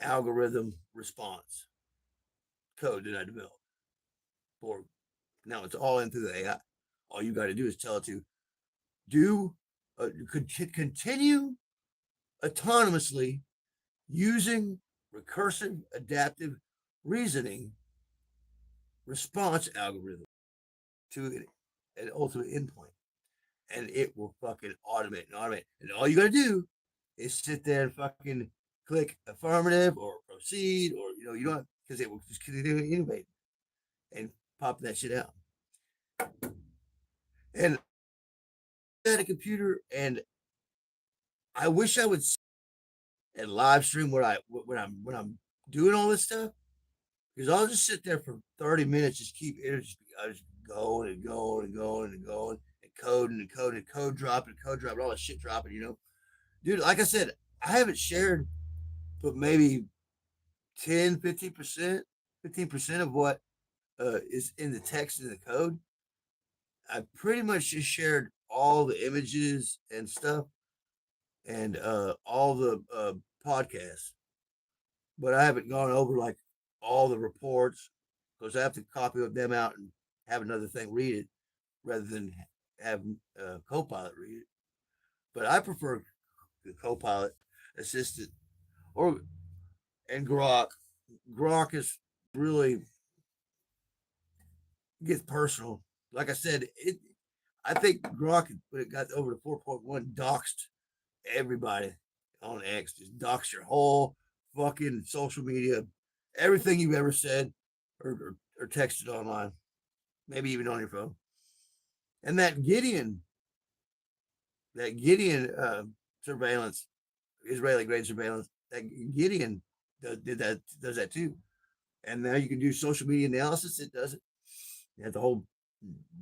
algorithm response code that I developed for. Now it's all into the AI. All you got to do is tell it to do could continue autonomously using recursive adaptive reasoning response algorithm to an ultimate endpoint. And it will fucking automate and automate. And all you gotta do is sit there and fucking click affirmative or proceed, or you don't, because it will just continue to innovate and pop that shit out. And at a computer and I wish I would at live stream when I'm doing all this stuff, because I'll just sit there for 30 minutes, just keep it, I just going and going and going and going and coding and coding and code dropping, all that shit dropping, dude. Like I said, I haven't shared, but maybe 10, 15% of what is in the text in the code. I pretty much just shared all the images and stuff and all the podcasts, but I haven't gone over like all the reports because I have to copy them out and have another thing read it rather than have Copilot read it. But I prefer the Copilot assistant or and Grok. Grok is really gets personal. Like I said, I think Grok when it got over to 4.1 doxed everybody on X. Just dox your whole fucking social media, everything you've ever said or texted online, maybe even on your phone. And that Gideon surveillance, Israeli grade surveillance, that Gideon does that too. And now you can do social media analysis. It does it. You have the whole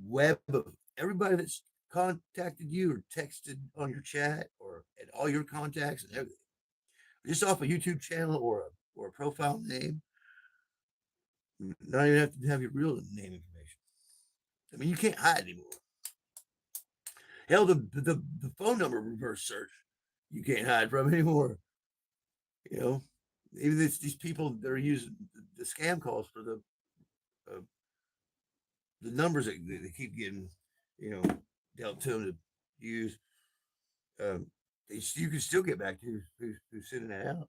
web of everybody that's contacted you or texted on your chat or at all your contacts and everything, just off a YouTube channel or a profile name. Not even have to have your real name information. I mean, you can't hide anymore. Hell, the phone number reverse search you can't hide from anymore. You know, even these people that are using the scam calls for uh, the numbers that they keep getting, you know, dealt to them to use. Um, you can still get back to who's sending that out.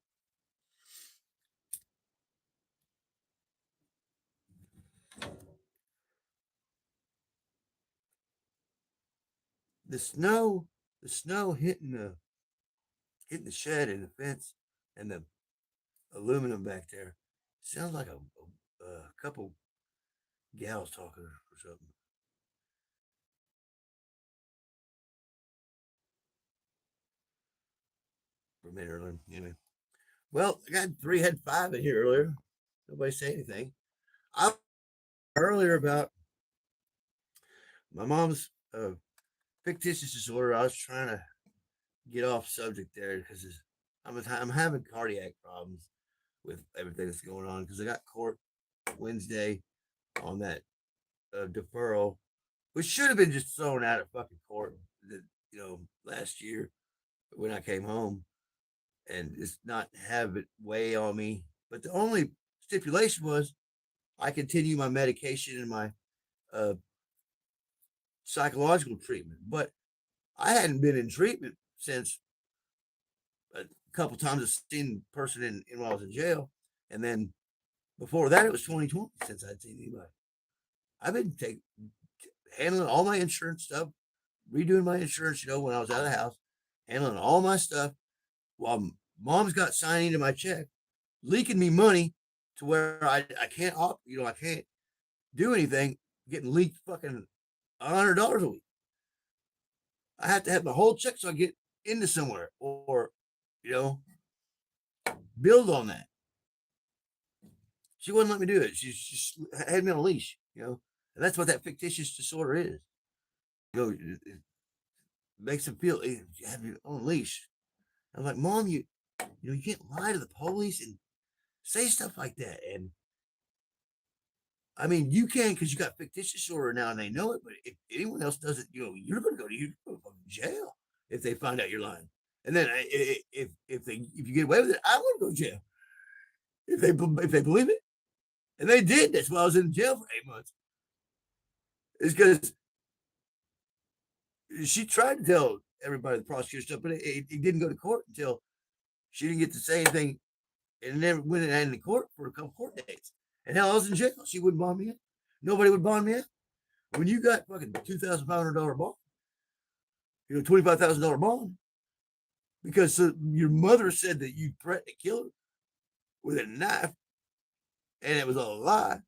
The snow, the snow hitting the shed and the fence and the aluminum back there sounds like a couple gals talking or something. For a minute earlier, anyway. Well, I got three, had five in here earlier. Nobody say anything. I earlier about my mom's fictitious disorder. I was trying to get off subject there because I'm having cardiac problems with everything that's going on because I got court Wednesday on that deferral, which should have been just thrown out of fucking court, last year when I came home, and it's not have it weigh on me. But the only stipulation was I continue my medication and my uh, psychological treatment. But I hadn't been in treatment since a couple times I've seen a person in while I was in jail, and then before that it was 2020 since I'd seen anybody. I've been handling all my insurance stuff, redoing my insurance, when I was out of the house, handling all my stuff while mom's got signing to my check, leaking me money to where I can't I can't do anything, getting leaked fucking $100 a week. I have to have my whole check so I get into somewhere or, you know, build on that. She wouldn't let me do it. She just had me on a leash, and that's what that fictitious disorder is. It makes them feel you have me on a leash. I'm like, Mom, you can't lie to the police and say stuff like that. And I mean, you can because you got fictitious disorder now and they know it. But if anyone else does it, you're going to go to jail if they find out you're lying. And then if you get away with it, I want to go to jail if they believe it. And they did. That's why I was in jail for 8 months. It's because she tried to tell everybody the prosecutor stuff, but it didn't go to court until she didn't get to say anything, and never went in court for a couple court dates. And hell, I was in jail. She wouldn't bond me out. Nobody would bond me out. When you got fucking $2,500 bond, $25,000 bond, because your mother said that you threatened to kill her with a knife, and it was a lie.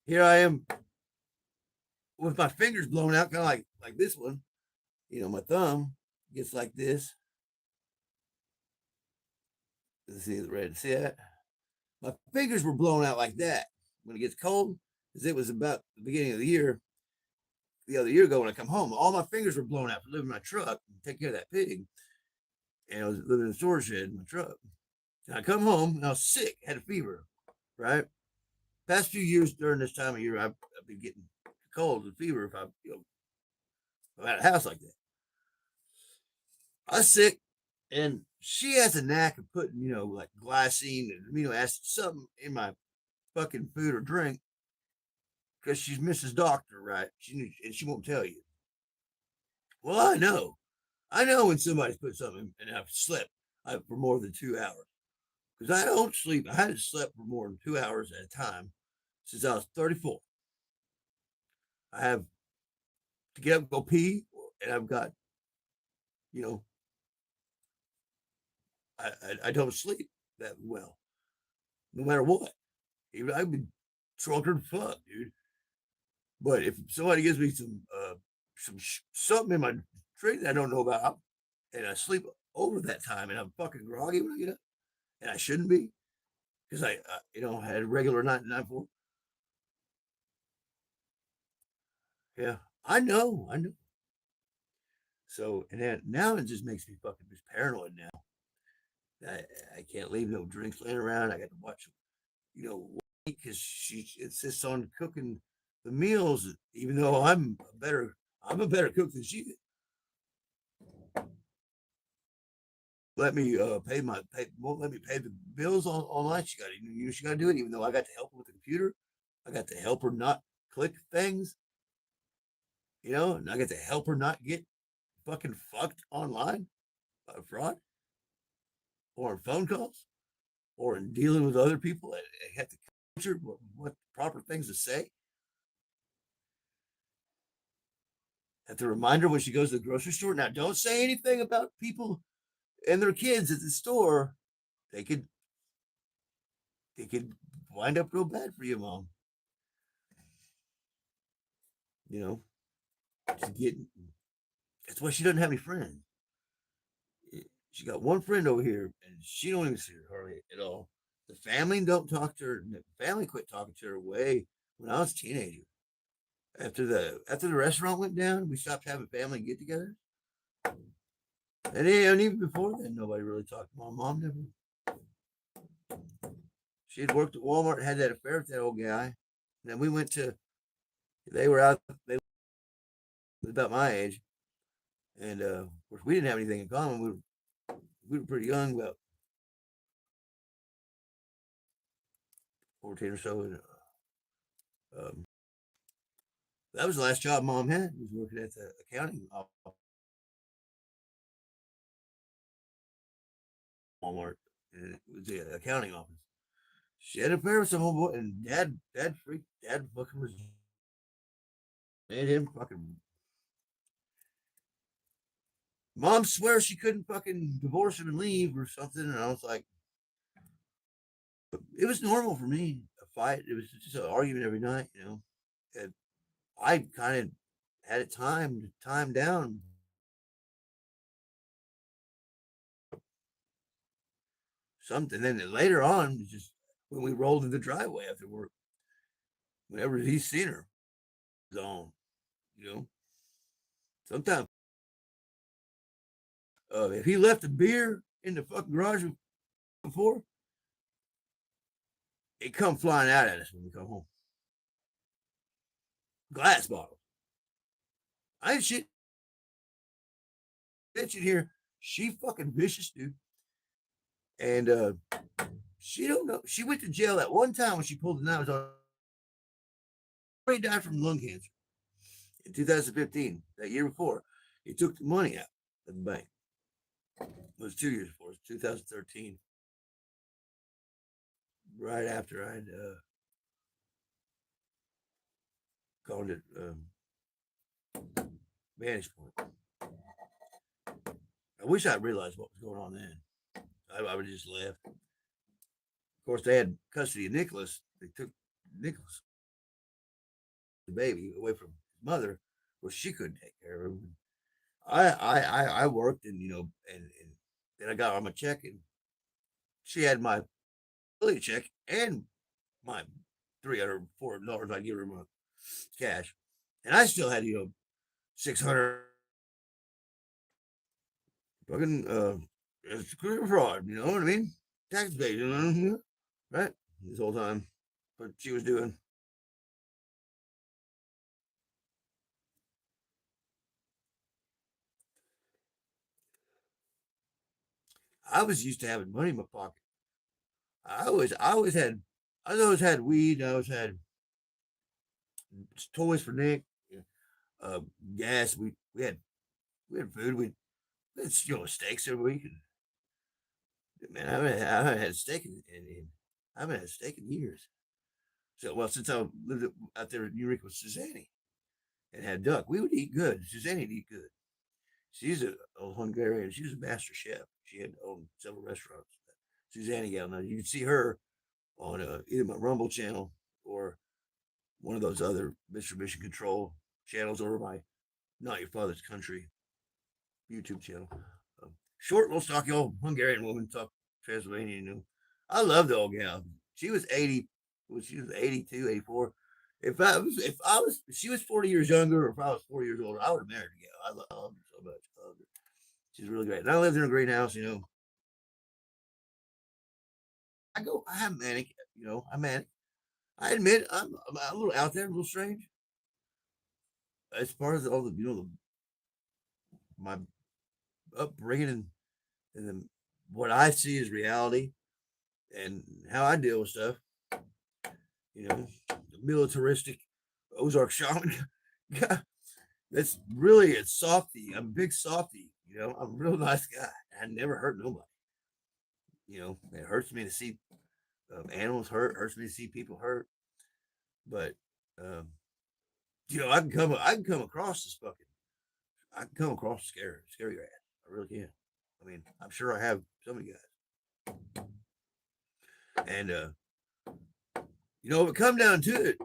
Here I am with my fingers blown out, kind of like this one. My thumb gets like this, Let's see the red. See that? My fingers were blown out like that when it gets cold, because it was about the beginning of the year. The other year ago when I come home, all my fingers were blown out for living in my truck and take care of that pig. And I was living in a storage shed in my truck. And I come home and I was sick, had a fever, right? Past few years during this time of year, I've been getting cold and fever if I'm at a house like that. I was sick, and she has a knack of putting, like glycine and amino acids, something in my fucking food or drink because she's Mrs. Doctor, right? And she won't tell you. Well, I know. I know when somebody's put something and I've slept for more than 2 hours because I don't sleep. I hadn't slept for more than 2 hours at a time since I was 34. I have to get up, go pee, and I've got, you know, I don't sleep that well, no matter what. Even I've been drunker than fuck, dude. But if somebody gives me something in my drink that I don't know about, and I sleep over that time, and I'm fucking groggy when I get up, and I shouldn't be because I had a regular night for. Yeah, I know. So and then now it just makes me fucking just paranoid now. I can't leave no drinks laying around. I got to watch, because she insists on cooking the meals, even though I'm a better cook than she is. Won't let me pay the bills online. She got to do it, even though I got to help her with the computer. I got to help her not click things, and I got to help her not get fucking fucked online by fraud or in phone calls or in dealing with other people. I have to coach her what proper things to say. Have to remind her when she goes to the grocery store. Now, don't say anything about people and their kids at the store. They could they could wind up real bad for you, mom. You know, she's getting. That's why she doesn't have any friends. She got one friend over here, and she don't even see her hardly at all. The family don't talk to her. The family quit talking to her way when I was a teenager. After the restaurant went down, we stopped having family get-togethers. And even before then, nobody really talked to my mom. Never. She had worked at Walmart and had that affair with that old guy. And then we went to. They were out. They was about my age, and of course we didn't have anything in common. We were pretty young, about 14 or so. And that was the last job mom had. Was working at the accounting office, Walmart, and it was the accounting office. She had an affair with some old boy, and dad fucking was made him fucking. Mom swears she couldn't fucking divorce him and leave or something, and I was like, it was normal for me. A fight, it was just an argument every night, And I kind of had it timed down. Something. Then later on, just when we rolled in the driveway after work, whenever he's seen her, gone. You know, sometimes if he left a beer in the fucking garage before, it come flying out at us when we come home. Glass bottle. I ain't shit bitching here. She fucking vicious, dude. And she don't know. She went to jail that one time when she pulled the knives on. Already died from lung cancer in 2015. That year before, he took the money out of the bank. It was 2 years before. It was 2013. Right after I'd called it vantage point. I wish I'd realized what was going on then. I would have just left. Of course, they had custody of Nicholas. They took Nicholas, the baby, away from his mother, where she couldn't take care of him. I worked and then I got on my check in she had my affiliate check and my $300, $400 I give her a month cash, and I still had 600 fucking it's career fraud. You know what I mean? Tax evasion, right? This whole time, what she was doing. I was used to having money in my pocket. I always had weed. I always had toys for Nick, uh, gas. We had food. We had steaks every week. And, man, I haven't had steak I haven't had steak in years. So well, since I lived out there in Eureka with Suzanne and had duck, we would eat good. Suzanne would eat good. She's a Hungarian. She was a master chef. She had owned several restaurants. Suzanne gal. Now you can see her on either my Rumble channel or one of those other Mr. Mission Control channels, or my Not Your Father's Country YouTube channel. Short, little stocky old Hungarian woman, talk Transylvanian. I love the old gal. She was 80. She was 82, 84. If she was 40 years younger, or if I was 40 years older, I would have married the gal. I love her so much. I love her. She's really great. And I lived in a great house. I have manic. I'm manic. I admit I'm a little out there, a little strange. As far as all my upbringing and then what I see as reality and how I deal with stuff, the militaristic Ozark shaman. That's really a softy. I'm a big softy. I'm a real nice guy. I never hurt nobody. It hurts me to see animals hurt. Hurts me to see people hurt. But um, I can come across this fucking. I can come across scary rat. I really can. I mean, I'm sure I have so many guys. And if it come down to it,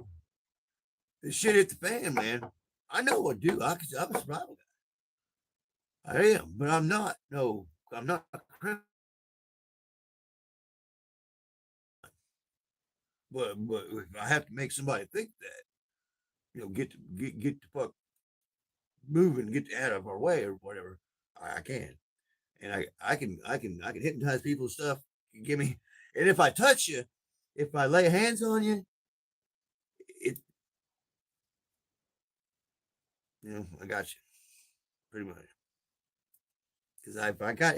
this shit hit the fan, man. I know what to do. I'm a survival guy. I am, but I'm not. No, I'm not. But if I have to make somebody think that, get the fuck moving, get out of our way or whatever, I can, and I can hypnotize people and stuff. Give me, and if I touch you, if I lay hands on you, it, I got you, pretty much. Because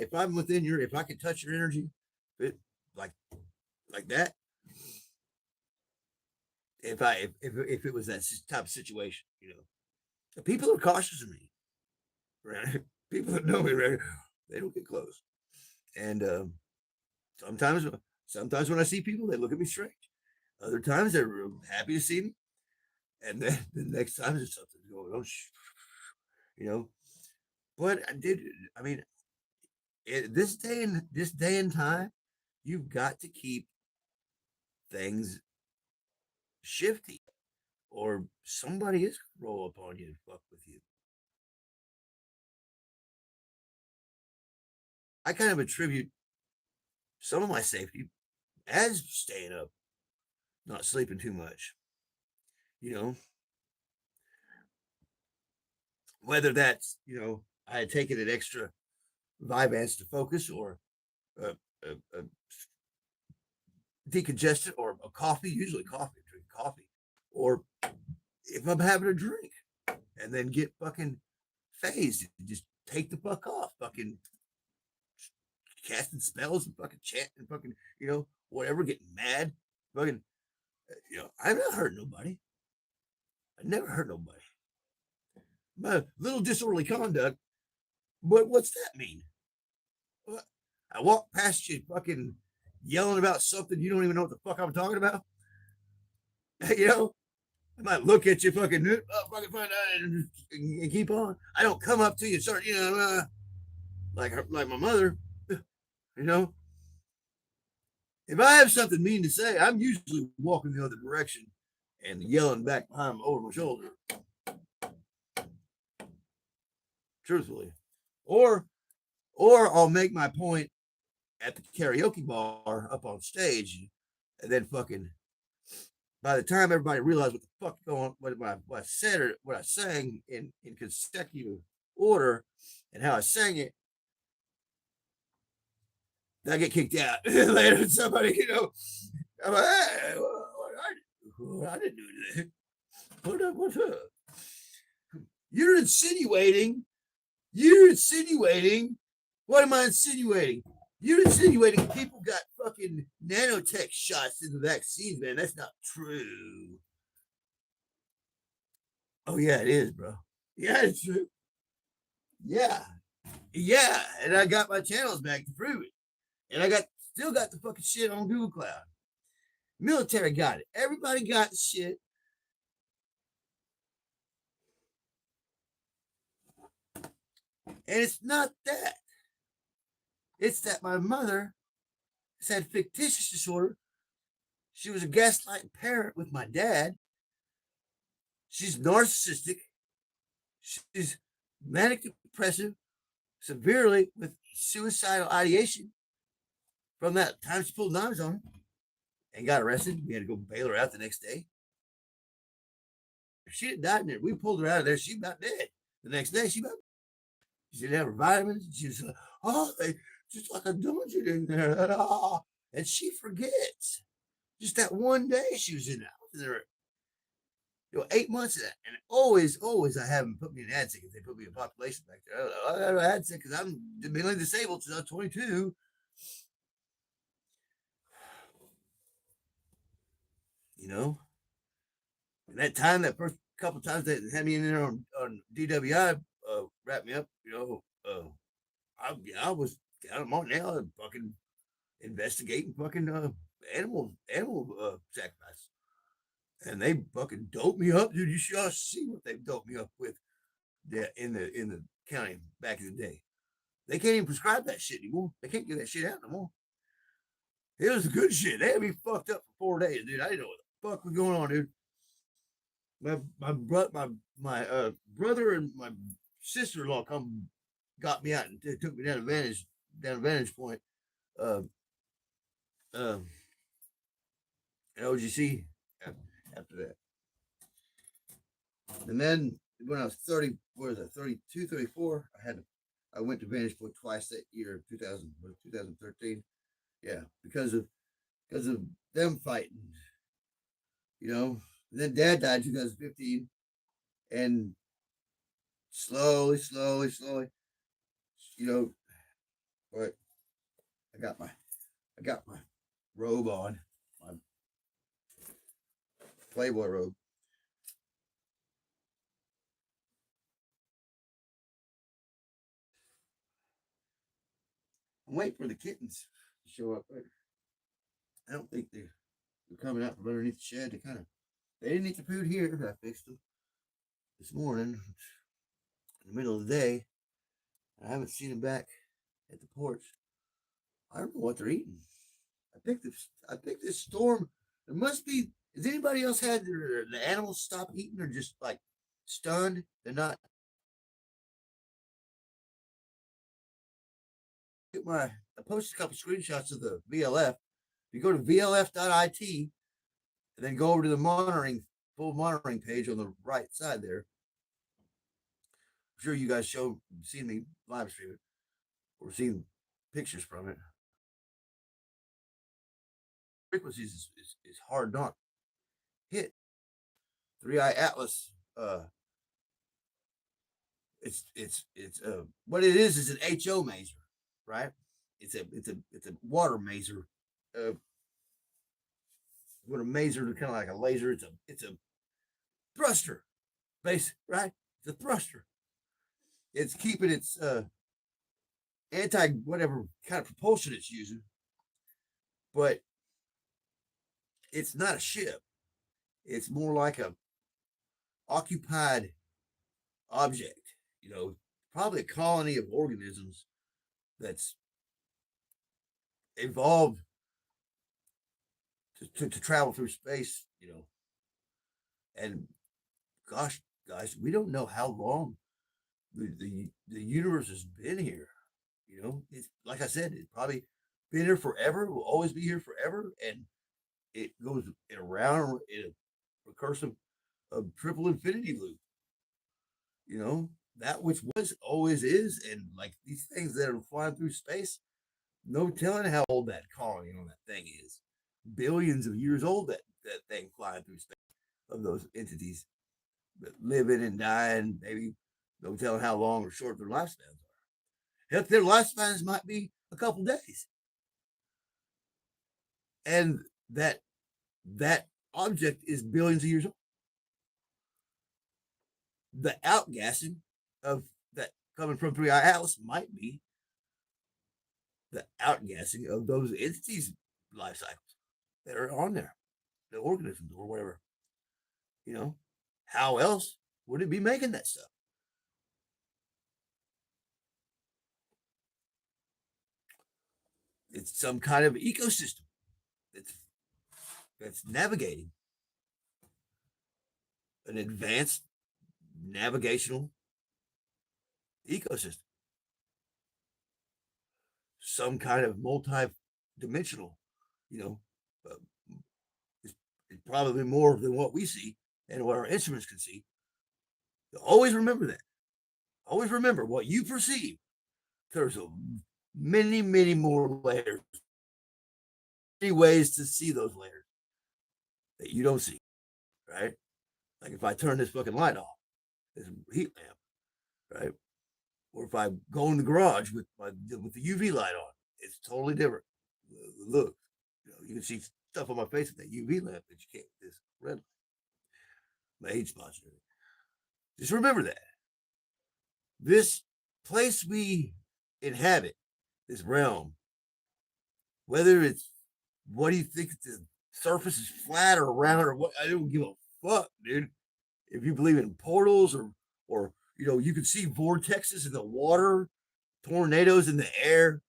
if I'm within if I can touch your energy, it like like that. If it was that type of situation, the people are cautious of me, right? People that know me, right? They don't get close, and sometimes sometimes when I see people, they look at me strange. Other times they're happy to see me, and then the next time there's something going on, you know. But I mean, this day and time, you've got to keep things shifty, or somebody is gonna roll up on you and fuck with you. I kind of attribute some of my safety as staying up, not sleeping too much. You know, whether that's I had taken an extra Vyvanse to focus, or a, a decongestant, or a coffee. Usually coffee, drink coffee, or if I'm having a drink and then get fucking phased, just take the fuck off, fucking casting spells and fucking chanting and fucking whatever, getting mad, fucking I've not hurt nobody. I never hurt nobody. My little disorderly conduct. But what's that mean? What? I walk past you fucking yelling about something you don't even know what the fuck I'm talking about. I might look at you fucking, fucking find out and keep on. I don't come up to you and start, like my mother, you know. If I have something mean to say, I'm usually walking the other direction and yelling back behind over my shoulder. Truthfully. Or I'll make my point at the karaoke bar up on stage, and then fucking by the time everybody realized what the fuck going, what I said or what I sang in consecutive order, and how I sang it, I get kicked out later. Somebody, I'm like, hey, I didn't do that. What's up? You're insinuating. You're insinuating. What am I insinuating? You're insinuating people got fucking nanotech shots in the vaccines, man. That's not true. Oh, yeah, it is, bro. Yeah, it's true. Yeah. Yeah. And I got my channels back to prove it. And I still got the fucking shit on Google Cloud. Military got it. Everybody got the shit. And it's not that. It's that my mother has had fictitious disorder. She was a gaslighting parent with my dad. She's narcissistic. She's manic depressive, severely with suicidal ideation. From that time she pulled knives on him and got arrested. We had to go bail her out the next day. If she had died in there, we pulled her out of there. She about dead. The next day, she didn't have her vitamins. She was like, oh, they just like a dungeon in there. And she forgets. Just that one day she was in there. 8 months of that. And always I have them put me in ADSIC if they put me in population back there. I got ADSIC because I'm mentally disabled since I was 22. And that time, that first couple of times they had me in there on DWI, wrap me up, I was I'm on now fucking investigating fucking animal sacrifice. And they fucking doped me up, dude. You should see what they doped me up with in the county back in the day. They can't even prescribe that shit anymore. They can't get that shit out no more. It was good shit. They had me fucked up for 4 days, dude. I didn't know what the fuck was going on, dude. My brother and my sister-in-law got me out and took me down Vantage Point, uh, and OGC after that. And then when I was 30, what was that, 32, 34, I went to Vantage Point twice that year, 2013. Yeah, because of them fighting, And then Dad died in 2015, and slowly, but I got my robe on, my Playboy robe. I'm waiting for the kittens to show up. I don't think they're coming out from underneath the shed. They didn't eat the food here. I fixed them this morning in the middle of the day. I haven't seen them back at the porch. I don't know what they're eating. I picked this storm. There must be. Has anybody else had the animals stop eating or just like stunned? They're not. I posted a couple screenshots of the VLF. If you go to vlf.it and then go over to the full monitoring page on the right side there. I'm sure you guys seen me live stream it or seen pictures from it. Frequencies is hard not hit. 3i Atlas. It's what it is an HO maser, right? It's a water maser. What a maser is kind of like a laser. It's a thruster base, right? It's a thruster. It's keeping its anti whatever kind of propulsion it's using, but it's not a ship. It's more like a occupied object, probably a colony of organisms that's evolved to travel through space, and gosh, guys, we don't know how long the universe has been here. It's like I said, it's probably been here forever, will always be here forever, and it goes around in a recursive, triple infinity loop. You know, that which was always is, and like these things that are flying through space, no telling how old that colony on that thing is. Billions of years old, that thing flying through space of those entities living and dying, maybe no telling how long or short their lifespans are. Heck, their lifespans might be a couple days. And that object is billions of years old. The outgassing of that coming from 3i Atlas might be the outgassing of those entities' life cycles that are on there, the organisms or whatever. You know, how else would it be making that stuff? It's some kind of ecosystem that's that's navigating an advanced navigational ecosystem, some kind of multi-dimensional. You know, uh, it's, it's probably more than what we see and what our instruments can see. Always remember that. Always remember what you perceive. There's many, many more layers, many ways to see those layers that you don't see, right? Like if I turn this fucking light off, this heat lamp, right? Or if I go in the garage with the UV light on, it's totally different. Look, you can see stuff on my face with that UV lamp that you can't with this red light. My age spots. Just remember that this place we inhabit, this realm, whether it's what do you think the surface is flat or round or what, I don't give a fuck, dude. If you believe in portals or you can see vortexes in the water, tornadoes in the air,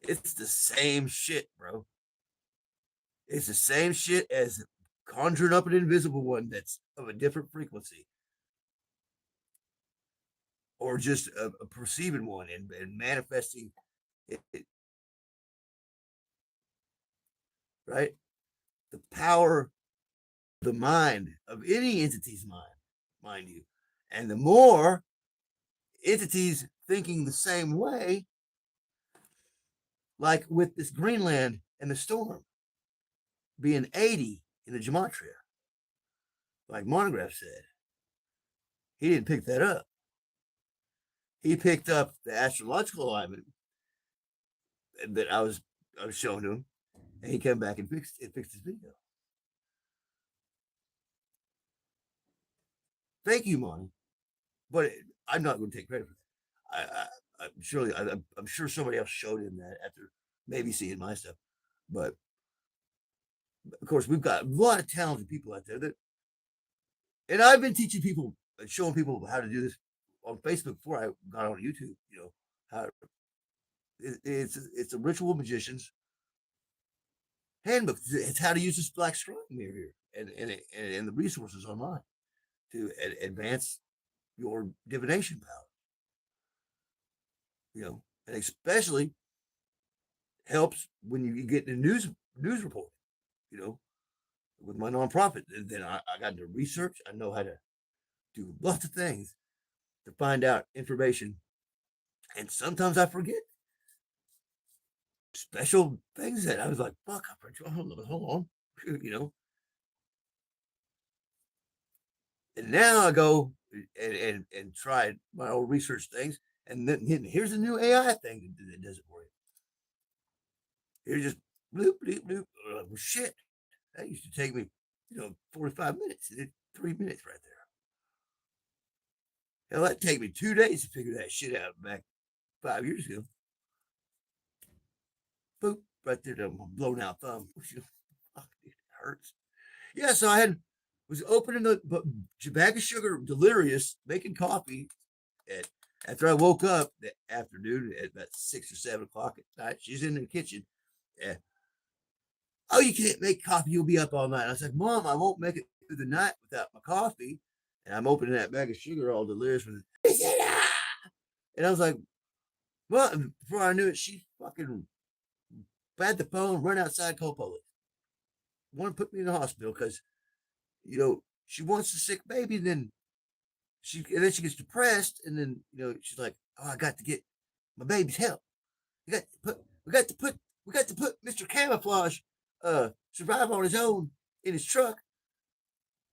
it's the same shit, bro. It's the same shit as conjuring up an invisible one that's of a different frequency, or just a perceiving one and manifesting it, right? The power of the mind of any entity's mind you. And the more entities thinking the same way, like with this Greenland and the storm being 80 in the gematria, like Monograph said, he didn't pick that up. He picked up the astrological alignment that I was showing him, and he came back and fixed his video. Thank you, Monty, but I'm not going to take credit for that. I'm sure somebody else showed him that after maybe seeing my stuff, but of course we've got a lot of talented people out there that, and I've been teaching people and showing people how to do this on Facebook before I got on YouTube. How it's a ritual magician's handbook. It's how to use this black strong mirror here and the resources online to advance your divination power. And especially helps when you get the news report. With my nonprofit, and then I got into research. I know how to do lots of things to find out information, and sometimes I forget special things that I was like, "Fuck, I forgot." Hold on, And now I go and try my old research things, and then here's a new AI thing that does it for you. Here's just bloop bloop bloop. Well, shit, that used to take me, 45 minutes. 3 minutes right there. Hell, that'd take me 2 days to figure that shit out back 5 years ago. Boop, right there, the blown out thumb. Fuck, dude, it hurts. Yeah, so was opening the bag of sugar, delirious, making coffee after I woke up that afternoon at about 6 or 7 o'clock at night. She's in the kitchen. Yeah. Oh, you can't make coffee. You'll be up all night. I was like, Mom, I won't make it through the night without my coffee. And I'm opening that bag of sugar, all delirious. And I was like, well, before I knew it, she fucking if I had the phone, run outside, call police. Want to put me in the hospital because she wants a sick baby, and then she gets depressed, and then she's like, oh, I got to get my baby's help. We got to put Mr. Camouflage survive on his own in his truck,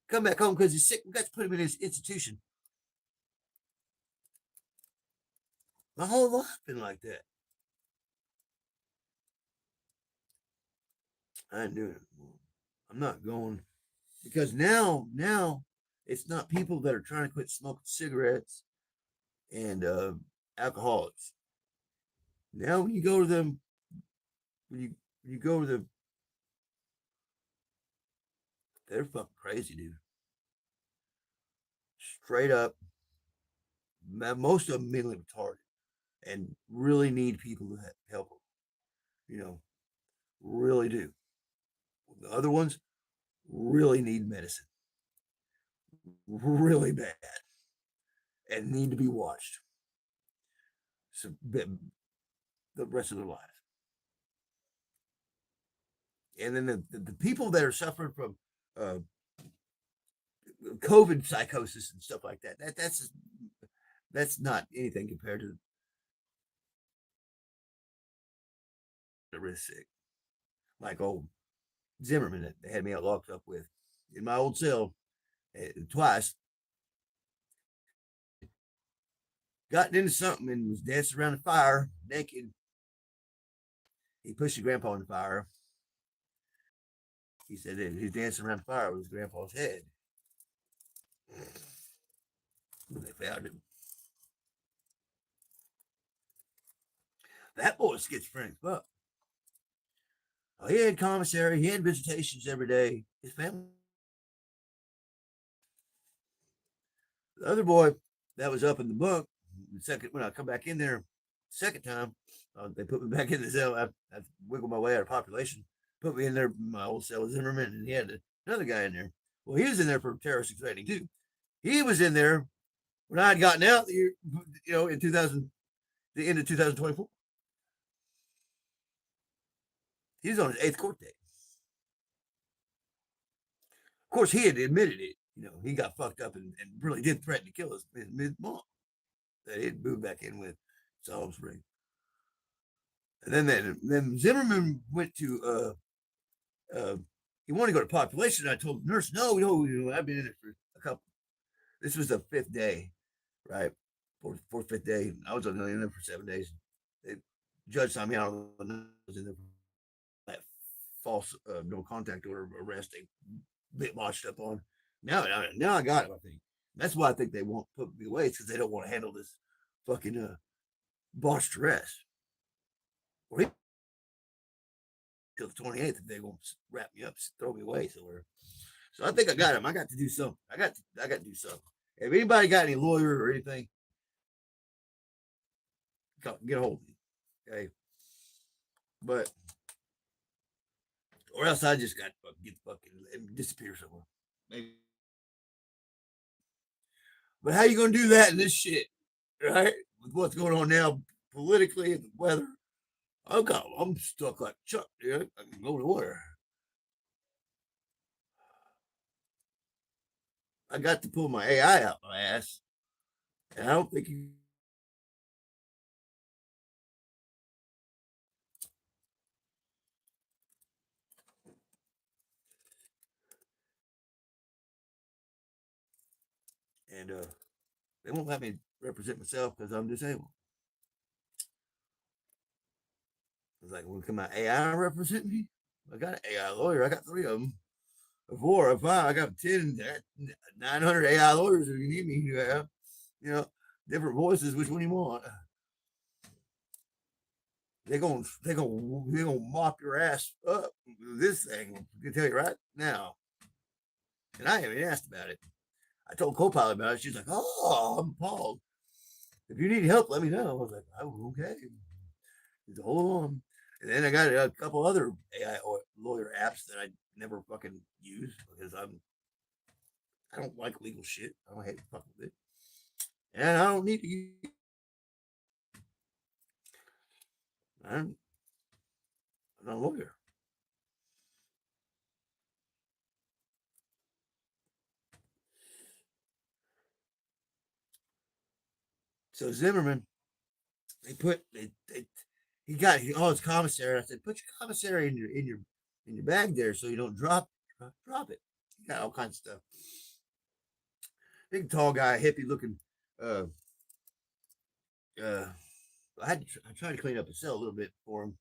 come back home because he's sick. We got to put him in his institution. My whole life been like that. I ain't doing it. I'm not going because now it's not people that are trying to quit smoking cigarettes and alcoholics. Now when you go to them, when you go to them, they're fucking crazy, dude. Straight up, most of them mentally retarded and really need people to help them. Really do. The other ones really need medicine, really bad, and need to be watched. So the rest of their lives. And then the people that are suffering from uh, COVID psychosis and stuff like that's not anything compared to the risk sick. Like old Zimmerman that they had me out locked up with in my old cell twice. Gotten into something and was dancing around the fire naked. He pushed his grandpa in the fire. He said that he was dancing around the fire with his grandpa's head. When they found him. That boy was schizophrenic. Fuck. Oh, he had commissary. He had visitations every day. His family. The other boy that was up in the bunk, when I come back in there, second time, they put me back in the cell. I wiggled my way out of population. Put me in there, my old cell with Zimmerman, and he had another guy in there. Well, he was in there for terrorist threatening too. He was in there when I had gotten out, in 2000, the end of 2024. He was on his 8th court date. Of course, he had admitted it. He got fucked up and really did threaten to kill his mom that he'd moved back in with Solomon Spring. And then Zimmerman went to he wanted to go to population. I told the nurse, no, I've been in it for a couple. This was the 5th day, right? Fourth, 5th day. I was only in there for 7 days. The judge signed me out. I was in there for that false no contact order arrest. They bit botched up on. Now I got him. I think that's why I think they won't put me away because they don't want to handle this fucking botched arrest. Or till the 28th if they won't wrap me up, throw me away somewhere. So I think I got him. I got to do something. I got to do something. If anybody got any lawyer or anything, get a hold of me. Okay. But or else I just got to get fucking disappear somewhere. Maybe. But how you gonna do that in this shit, right? With what's going on now politically and the weather, I'm stuck like Chuck, dude. I can go nowhere. I got to pull my AI out my ass, and I don't think you. And they won't let me represent myself because I'm disabled. It's like, well, can my AI represent me? I got an AI lawyer. I got 3 of them. 4 or 5. I got 10, 900 AI lawyers if you need me. You have, different voices. Which one you want? They're gonna mop your ass up with this thing. I can tell you right now. And I haven't asked about it. I told Copilot about it. She's like, "Oh, I'm appalled. If you need help, let me know." I was like, "Oh, okay." Hold on. And then I got a couple other AI lawyer apps that I never fucking use because I don't like legal shit. I don't hate to fuck with it, and I don't need to use. I'm not a lawyer. So Zimmerman, he got his commissary. I said, put your commissary in your bag there so you don't drop it. He got all kinds of stuff. Big tall guy, hippie looking. Uh, uh, I tried to clean up his cell a little bit for him.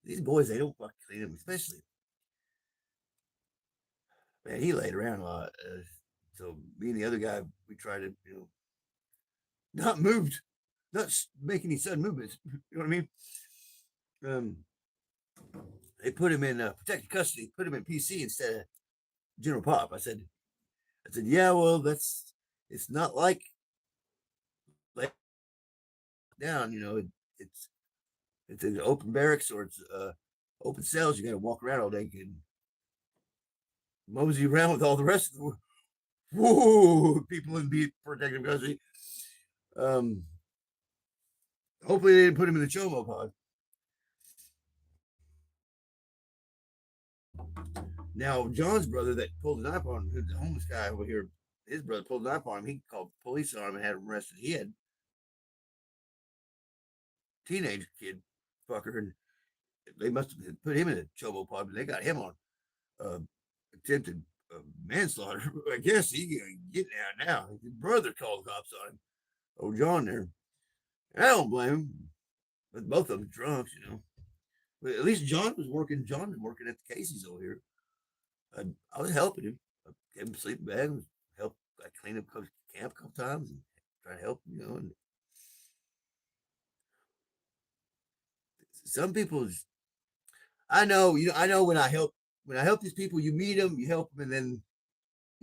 These boys, they don't fucking clean them, especially man. He laid around a lot. So me and the other guy, we tried to not moved, not make any sudden movements. You know what I mean? Um, they put him in protected custody, put him in PC instead of General Pop. I said, yeah, well, it's not like down, it's it's an open barracks or it's open cells. You got to walk around all day and mosey around with all the rest of the people in protective custody. Um, hopefully they didn't put him in the chomo pod. Now, John's brother that pulled the knife on him, the homeless guy over here, his brother pulled the knife on him. He called the police on him and had him arrested. He had a teenage kid fucker, and they must have put him in a chomo pod, but they got him on uh, attempted manslaughter. I guess he getting out now. His brother called the cops on him. Oh, John there. I don't blame him. But both of them drunks. But at least John was working. John was working at the Casey's over here. I was helping him. I gave him a sleeping bag. Help. I cleaned up camp a couple times and trying to help. And some people, I know. I know when I help these people, you meet them, you help them, and then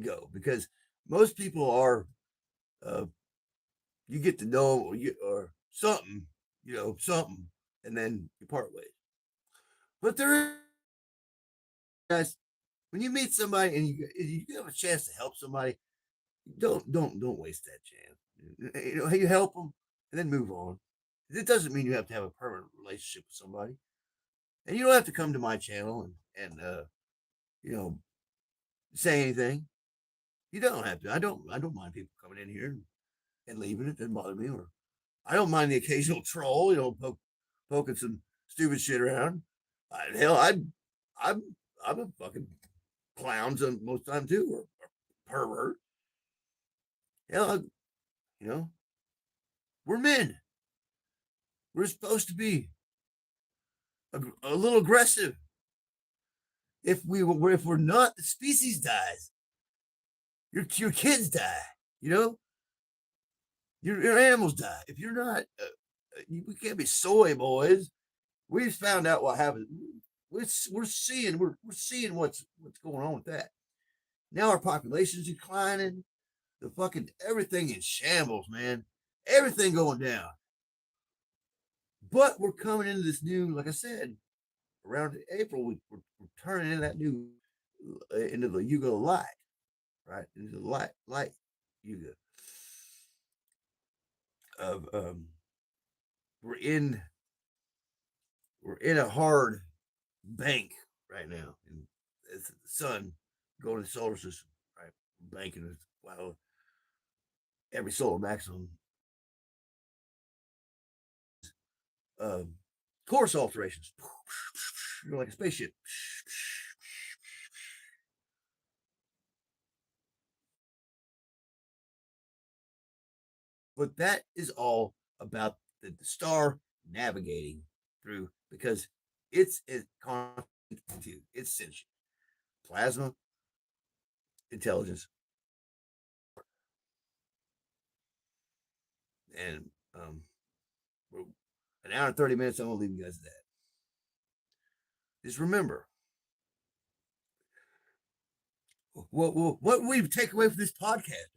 go because most people are. You get to know or something, something, and then you part ways. But there is when you meet somebody and you have a chance to help somebody, don't waste that chance. You help them and then move on. It doesn't mean you have to have a permanent relationship with somebody, and you don't have to come to my channel and you know say anything. You don't have to. I don't mind people coming in here and leaving. It doesn't bother me. Or I don't mind the occasional troll. Poking some stupid shit around. Hell, I'm I'm a fucking clown most of the time too, or pervert. Hell, you know, we're men. We're supposed to be a little aggressive. If we're not, the species dies. Your kids die. You know, your animals die. If you're not, we can't be soy boys. We just found out what happened. We're seeing what's going on with that. Now our population's declining. The fucking everything in shambles, man. Everything going down. But we're coming into this new, like I said, around April, we're turning into that new, into the Yuga light, right? Into the light Yuga of we're in we're in a hard bank right now, and it's the sun going to the solar system, right? Banking is wow, every solar maximum um, course alterations, like a spaceship. But that is all about the star navigating through because it's constant, it's sentient. Plasma intelligence, and an hour and 30 minutes. I'm gonna leave you guys at that. Just remember, what we take away from this podcast.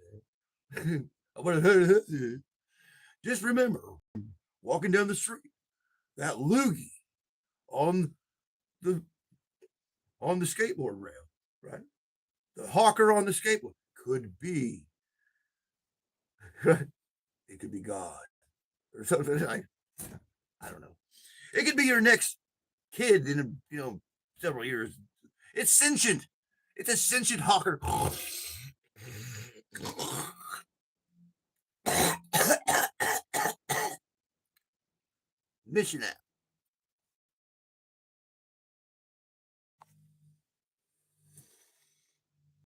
Just remember, walking down the street, that loogie on the skateboard rail, right? The hawker on the skateboard could be, it could be God or something like. I don't know. It could be your next kid in several years. It's sentient. It's a sentient hawker. Mission out.